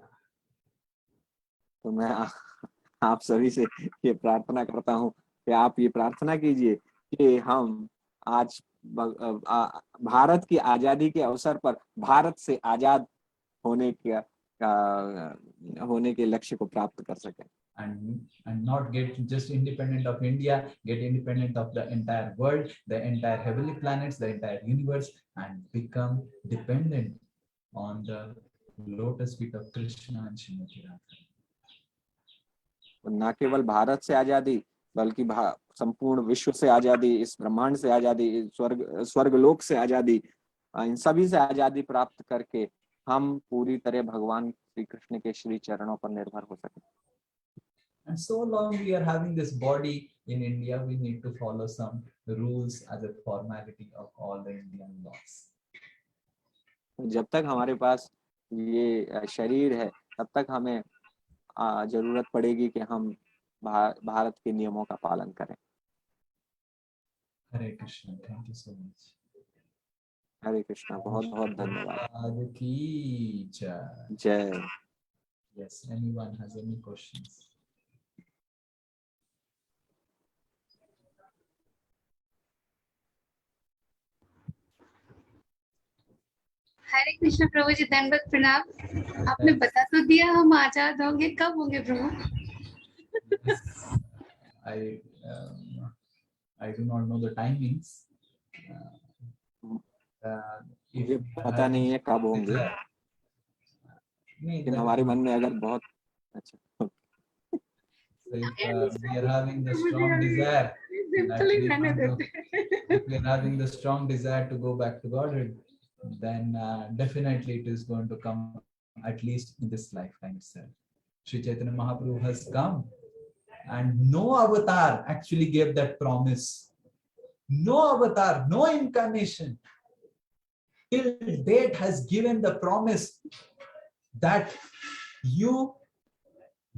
तो मैं आप सभी से ये प्रार्थना करता हूँ कि आप ये प्रार्थना कीजिए कि हम आज भारत की आजादी के अवसर पर भारत से आजाद होने के लक्ष्य को प्राप्त कर सकें। And not get just independent of India, get independent of the entire world, the entire heavenly planets, the entire universe, and become dependent on the lotus feet of Krishna and Srimati Radha. न केवल भारत से आजादी बल्कि संपूर्ण विश्व से आजादी, इस ब्रह्मांड से आजादी, स्वर्गलोक से आजादी, इन सभी से आजादी प्राप्त करके हम पूरी तरह भगवान श्री कृष्ण के श्री चरणों पर निर्भर हो सके। And so long we are having this body in India, we need to follow some rules as a formality of all the Indian laws. जब तक हमारे पास ये शरीर है तब तक हमें जरूरत पड़ेगी कि हम भारत के नियमों का पालन करें। Hare Krishna, thank you so much. हरे कृष्णा, बहुत बहुत धन्यवाद। की जय। जय। Yes, anyone has any questions? हरे कृष्ण प्रभु जी, धन्यवाद, प्रणाम। आपने बता तो दिया हम आजाद होंगे, कब होंगे प्रभु? I do not know the timings. मुझे पता नहीं है कब होंगे, लेकिन हमारे मन में अगर बहुत अच्छा if we are having the strong desire, if we are having the strong desire to go back to Godhead, then definitely it is going to come at least in this lifetime itself. Sri Chaitanya Mahaprabhu has come, and no avatar actually gave that promise. No avatar, no incarnation till date has given the promise that you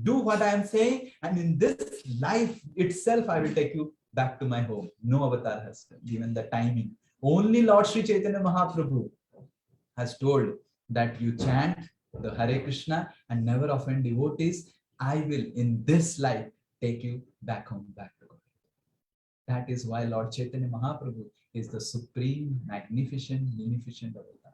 do what I am saying, and in this life itself I will take you back to my home. No avatar has given the timing. Only Lord Sri Chaitanya Mahaprabhu has told that you chant the Hare Krishna and never offend devotees. I will in this life take you back home, back to God. That is why Lord Chaitanya Mahaprabhu is the supreme, magnificent, munificent avatar.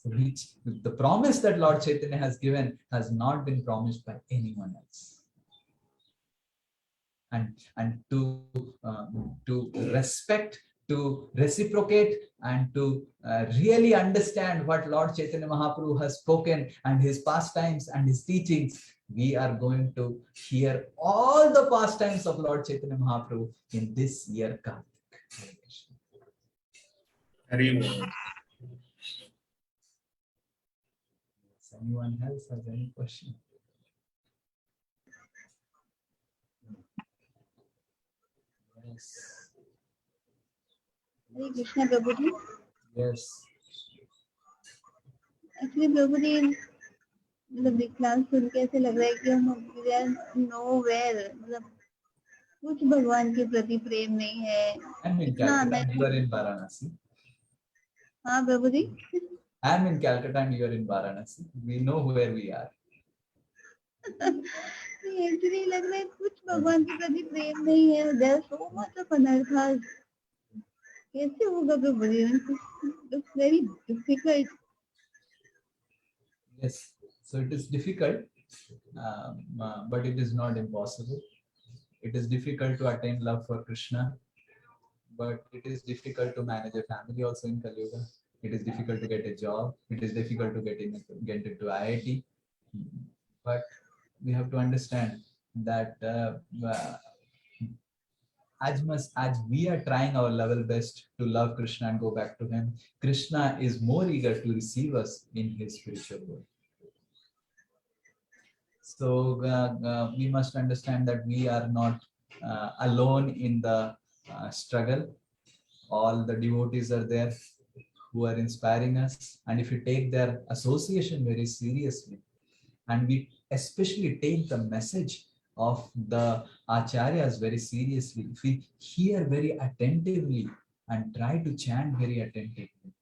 So which the promise that Lord Chaitanya has given has not been promised by anyone else. And to respect, to reciprocate, and to really understand what Lord Chaitanya Mahaprabhu has spoken and his pastimes and his teachings, we are going to hear all the pastimes of Lord Chaitanya Mahaprabhu in this year Kartik. Anyone else has any question? Yes. Hare Krishna प्रभु जी। Yes. Actually प्रभु जी मतलब विकलांग सुन के ऐसे लग रहा है कि हम नोवेयर, मतलब कुछ भगवान के प्रति प्रेम नहीं है। I'm in Calcutta, you are in Varanasi. हाँ प्रभु जी। I'm in Calcutta and you are in Varanasi. We know where we are. Actually लग रहा है कुछ भगवान के प्रति प्रेम नहीं है। There are so much of anarthas. कैसे होगा प्रभु जी? It's very difficult. Yes, so it is difficult, but it is not impossible. It is difficult to attain love for Krishna, but it is difficult to manage a family also in Kali Yuga. It is difficult to get a job. It is difficult to get into IIT. But we have to understand that as much as we are trying our level best to love Krishna and go back to him, Krishna is more eager to receive us in his spiritual world. So we must understand that we are not alone in the struggle. All the devotees are there who are inspiring us, and if we take their association very seriously, and we especially take the message of the acharyas very seriously, if we hear very attentively and try to chant very attentively,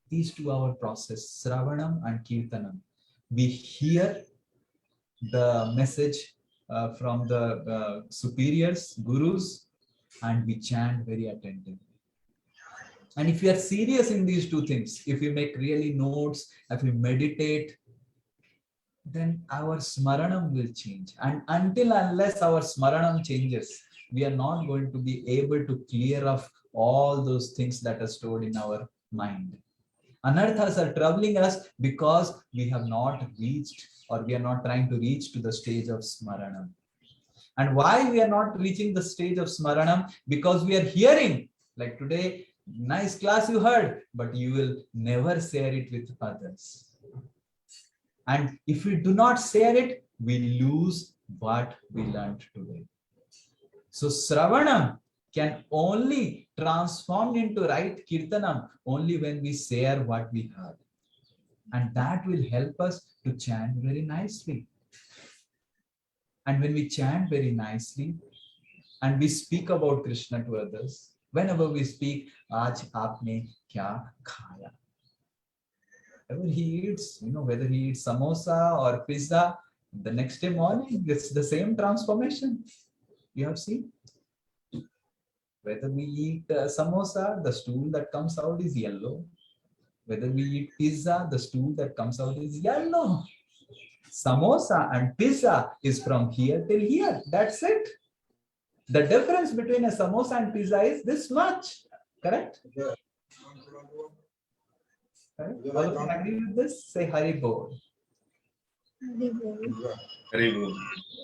these two our process, Sravanam and Kirtanam, we hear the message from the superiors, gurus, and we chant very attentively. And if we are serious in these two things, if we make really notes, if we meditate, then our smaranam will change. And unless our smaranam changes, we are not going to be able to clear off all those things that are stored in our mind. Anarthas are troubling us because we have not reached, or we are not trying to reach to the stage of smaranam. And why we are not reaching the stage of smaranam? Because we are hearing, like today, nice class you heard, but you will never share it with others. And if we do not share it, we lose what we learned today. So Sravanam can only transform into right Kirtanam only when we share what we heard. And that will help us to chant very nicely. And when we chant very nicely and we speak about Krishna to others, whenever we speak, Aaj aapne kya khaya? Whether he eats, whether he eats samosa or pizza, the next day morning, it's the same transformation. You have seen? Whether we eat samosa, the stool that comes out is yellow. Whether we eat pizza, the stool that comes out is yellow. Samosa and pizza is from here till here. That's it. The difference between a samosa and pizza is this much. Correct? All of you agree with this? Say Hari Bol. Hari Bol.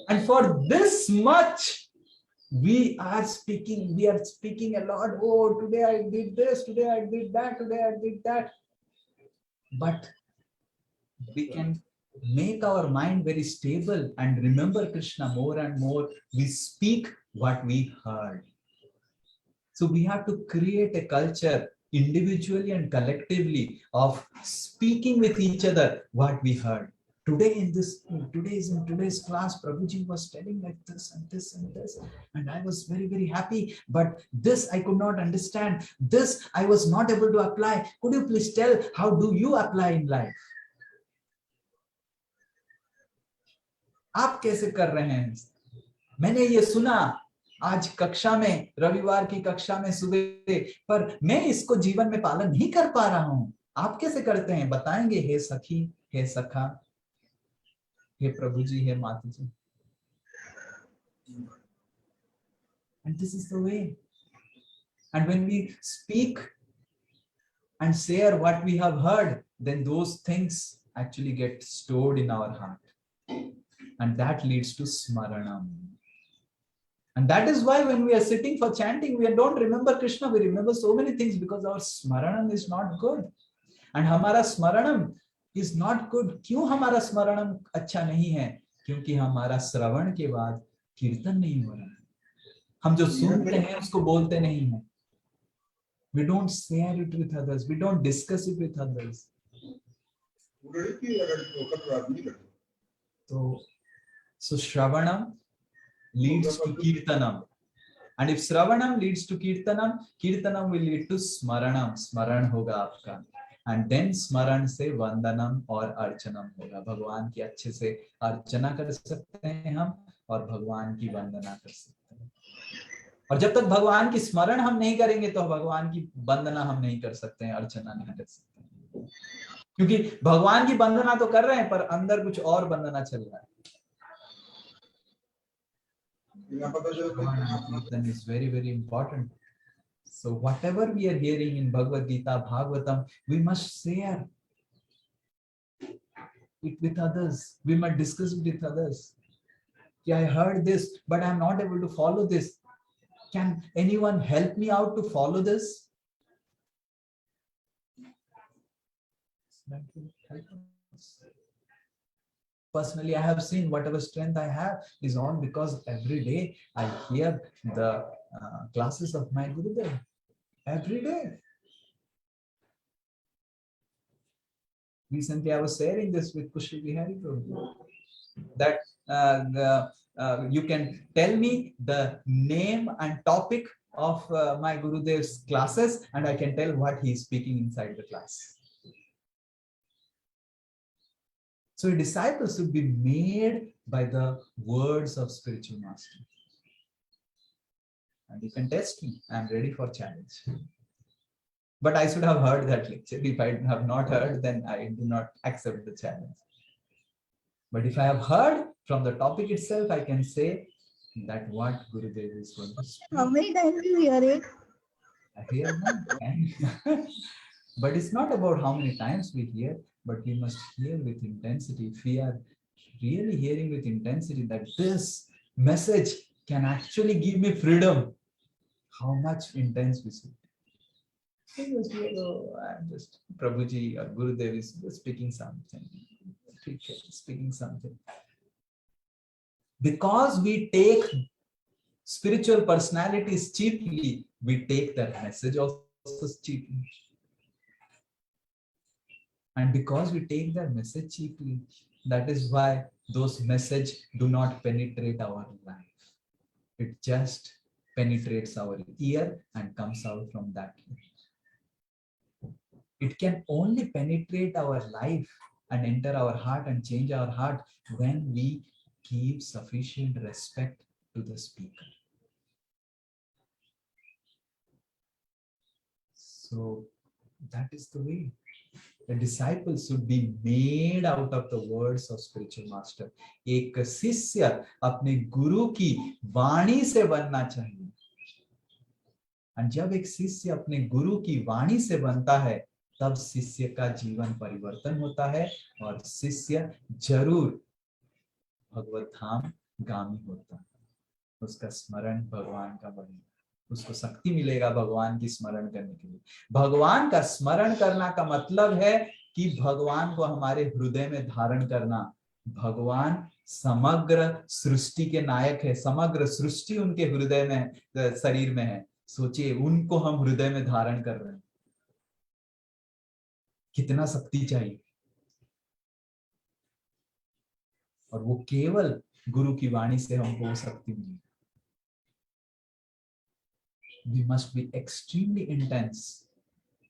And for this much, we are speaking a lot. Oh, today I did this, today I did that, today I did that. But we can make our mind very stable and remember Krishna more and more. We speak what we heard. So we have to create a culture individually and collectively of speaking with each other what we heard. Today in today's class, Prabhuji was telling like this and this and this, and I was very, very happy. But this I could not understand. This I was not able to apply. Could you please tell how do you apply in life? आप कैसे कर रहे हैं? मैंने ये सुना आज कक्षा में, रविवार की कक्षा में सुबह, पर मैं इसको जीवन में पालन नहीं कर पा रहा हूं. आप कैसे करते हैं बताएंगे? हे सखी, हे सखा, हे प्रभु जी, हे माता जी. And this is the way. And when we speak and share what we have heard, then those things actually get stored in our heart. And that leads to smaranam. And that is why when we are sitting for chanting, we don't remember Krishna, we remember so many things because our smaranam is not good. And हमारा स्मरणम is not good. क्यों हमारा स्मरणम अच्छा नहीं है? क्योंकि हमारा श्रवण के बाद कीर्तन नहीं हो रहा है. हम जो सुनते हैं उसको बोलते नहीं हैं. We don't share it with others. We don't discuss it with others. So Shravanam leads to Kirtanam. And if Shravanam leads to Kirtanam, Kirtanam will lead to Smaranam. Smaran hoga आपका. And then Smaran से Vandanam और Archanam होगा. भगवान की अच्छे से अर्चना कर सकते हैं हम और भगवान की वंदना कर सकते हैं. और जब तक भगवान की स्मरण हम नहीं करेंगे तो भगवान की वंदना हम नहीं कर सकते हैं, अर्चना नहीं कर सकते हैं. क्योंकि भगवान की वंदना तो कर रहे हैं पर अंदर कुछ और वंदना चल रहा है. Kirtan is very, very important. So whatever we are hearing in Bhagavad Gita, Bhagavatam, we must share it with others. We must discuss it with others. Yeah, I heard this, but I am not able to follow this. Can anyone help me out to follow this? That will help us. Personally, I have seen whatever strength I have is all because every day I hear the classes of my Gurudev. Every day. Recently, I was sharing this with Pushpa Bihari Prabhu. That you can tell me the name and topic of my Gurudev's classes, and I can tell what he is speaking inside the class. So a disciple should be made by the words of spiritual master. And you can test me. I am ready for challenge. But I should have heard that lecture. If I have not heard, then I do not accept the challenge. But if I have heard from the topic itself, I can say that what Gurudev is going to speak. How many times do you hear it? I hear one. But it's not about how many times we hear, but we must hear with intensity. If we are really hearing with intensity that this message can actually give me freedom, how much intense we should. I'm just Prabhuji or Gurudev is speaking something. Speaking something. Because we take spiritual personalities cheaply, we take their message also cheaply. And because we take their message cheaply, that is why those messages do not penetrate our life. It just penetrates our ear and comes out from that ear. It can only penetrate our life and enter our heart and change our heart when we give sufficient respect to the speaker. So that is the way. A disciple should be made out of the words of spiritual master. एक शिष्य अपने गुरु की वाणी से बनना चाहिए. और जब एक शिष्य अपने गुरु की वाणी से बनता है, तब शिष्य का जीवन परिवर्तन होता है और शिष्य जरूर भगवत धाम गामी होता है. उसका स्मरण भगवान का बढ़ेगा, उसको शक्ति मिलेगा भगवान की स्मरण करने के लिए. भगवान का स्मरण करना का मतलब है कि भगवान को हमारे हृदय में धारण करना. भगवान समग्र सृष्टि के नायक है, समग्र सृष्टि उनके हृदय में, शरीर में है. सोचिए, उनको हम हृदय में धारण कर रहे हैं, कितना शक्ति चाहिए. और वो केवल गुरु की वाणी से हमको शक्ति मिली. We must be extremely intense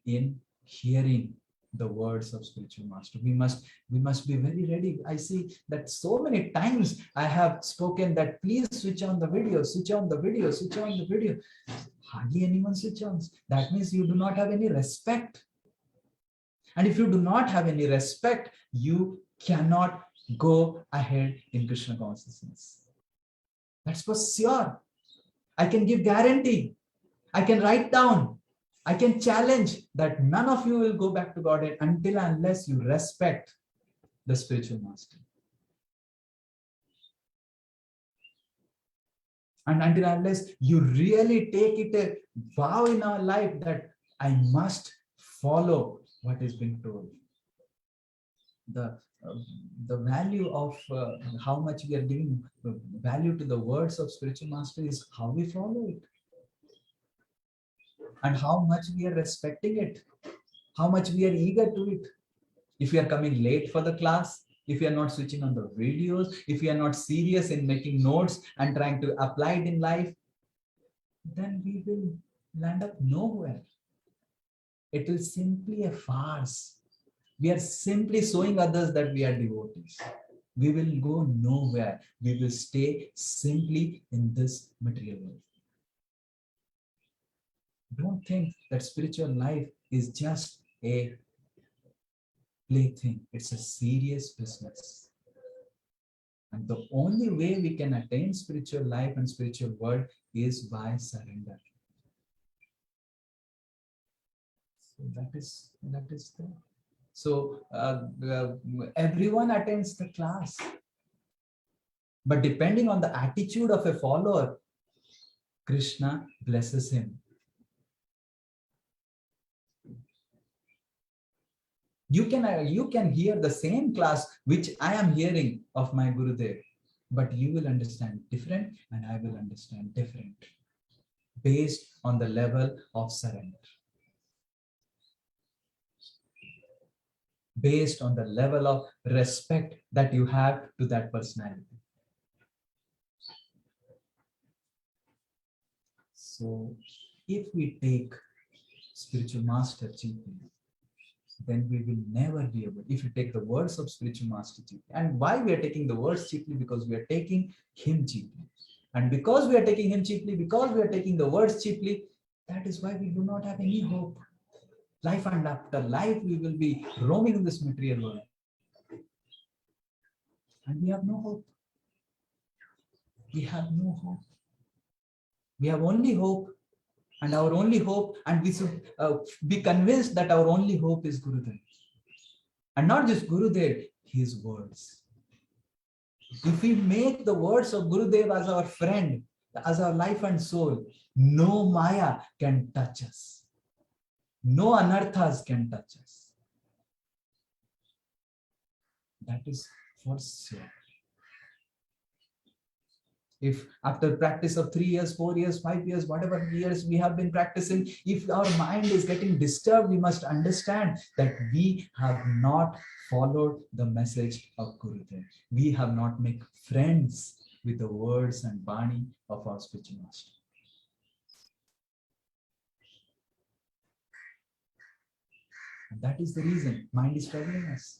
in hearing the words of spiritual master. We must be very ready. I see that so many times I have spoken that please switch on the video, switch on the video, switch on the video. Hardly anyone switch on. That means you do not have any respect. And if you do not have any respect, you cannot go ahead in Krishna consciousness. That's for sure. I can give guarantee. I can write down. I can challenge that none of you will go back to Godhead until and unless you respect the spiritual master. And until and unless you really take it a vow in our life that I must follow what is being told. The value of how much we are giving value to the words of spiritual master is how we follow it. And how much we are respecting it. How much we are eager to it. If you are coming late for the class, if you are not switching on the videos, if you are not serious in making notes and trying to apply it in life, then we will land up nowhere. It will simply a farce. We are simply showing others that we are devotees. We will go nowhere. We will stay simply in this material world. Don't think that spiritual life is just a plaything. It's a serious business. And the only way we can attain spiritual life and spiritual world is by surrender. So that is there. So everyone attends the class. But depending on the attitude of a follower, Krishna blesses him. You can hear the same class which I am hearing of my Gurudev, but you will understand different and I will understand different based on the level of surrender. Based on the level of respect that you have to that personality. So if we take spiritual master cheaply, then we will never be able, if you take the words of spiritual master cheaply. And why we are taking the words cheaply? Because we are taking him cheaply. And because we are taking him cheaply, because we are taking the words cheaply, that is why we do not have any hope. Life and after life, we will be roaming in this material world. And we have no hope. We have no hope. We have only hope. And our only hope, and we should be convinced that our only hope is Gurudev. And not just Gurudev, his words. If we make the words of Gurudev as our friend, as our life and soul, no Maya can touch us. No anarthas can touch us. That is for sure. If after practice of 3 years, 4 years, 5 years, whatever years we have been practicing, if our mind is getting disturbed, we must understand that we have not followed the message of Gurudev. We have not made friends with the words and Bani of our spiritual master. And that is the reason mind is troubling us.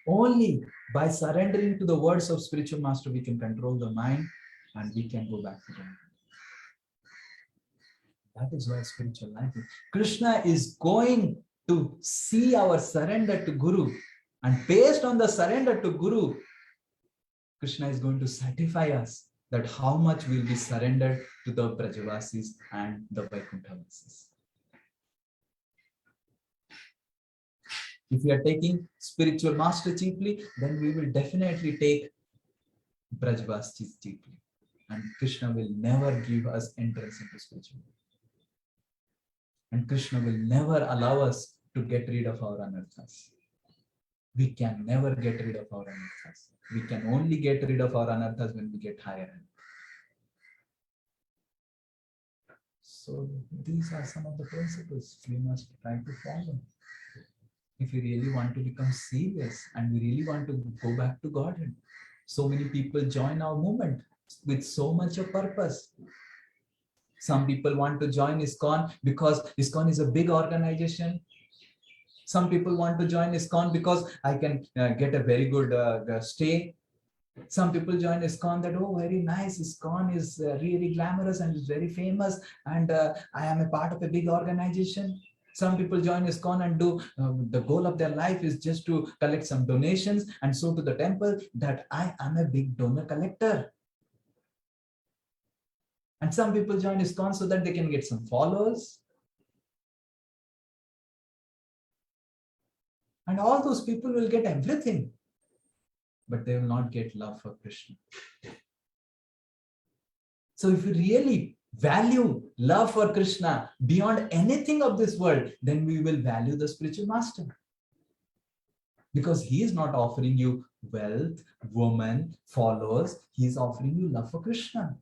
Only by surrendering to the words of spiritual master, we can control the mind and we can go back to God. That is why spiritual life is. Krishna is going to see our surrender to Guru. And based on the surrender to Guru, Krishna is going to certify us that how much will be surrendered to the Brajavasis and the Vaikuntavasis. If we are taking spiritual master cheaply, then we will definitely take Brajavasis cheaply. And Krishna will never give us entrance into spiritual life. And Krishna will never allow us to get rid of our anarthas. We can never get rid of our anarthas. We can only get rid of our anarthas when we get higher. So these are some of the principles we must try to follow. If we really want to become serious and we really want to go back to Godhead. So many people join our movement with so much of purpose. Some people want to join ISKCON because ISKCON is a big organization. Some people want to join ISKCON because I can get a very good stay. Some people join ISKCON that, oh, very nice, ISKCON is really glamorous and is very famous and I am a part of a big organization. Some people join ISKCON and do the goal of their life is just to collect some donations and so to the temple that I am a big donor collector. And some people join ISKCON so that they can get some followers. And all those people will get everything, but they will not get love for Krishna. So if you really value love for Krishna beyond anything of this world, then we will value the spiritual master. Because he is not offering you wealth, woman, followers. He is offering you love for Krishna.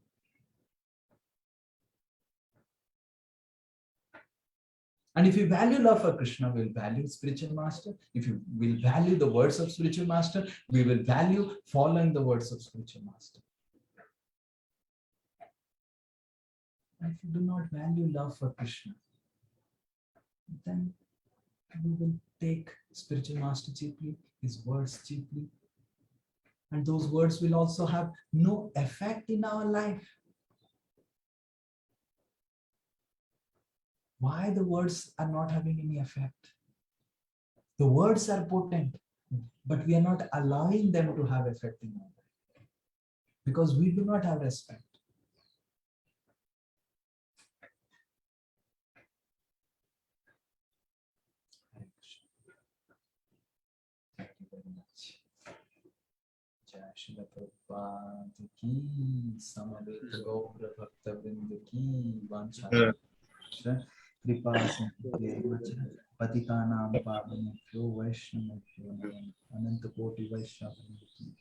And if you value love for Krishna, we will value spiritual master. If you will value the words of spiritual master, we will value following the words of spiritual master. If you do not value love for Krishna, then we will take spiritual master cheaply, his words cheaply. And those words will also have no effect in our life. Why the words are not having any effect? The words are potent, but we are not allowing them to have effect in our life because we do not have respect. Thank you very much. Jai Shri Prabhupada ki, Samaveta Gaura Bhakta Vrinda ki, Vancha Kripa Sindhu Patikanam Pavanebhyo Vaishnavabhyo Ananta Koti Vaishnavabhyo.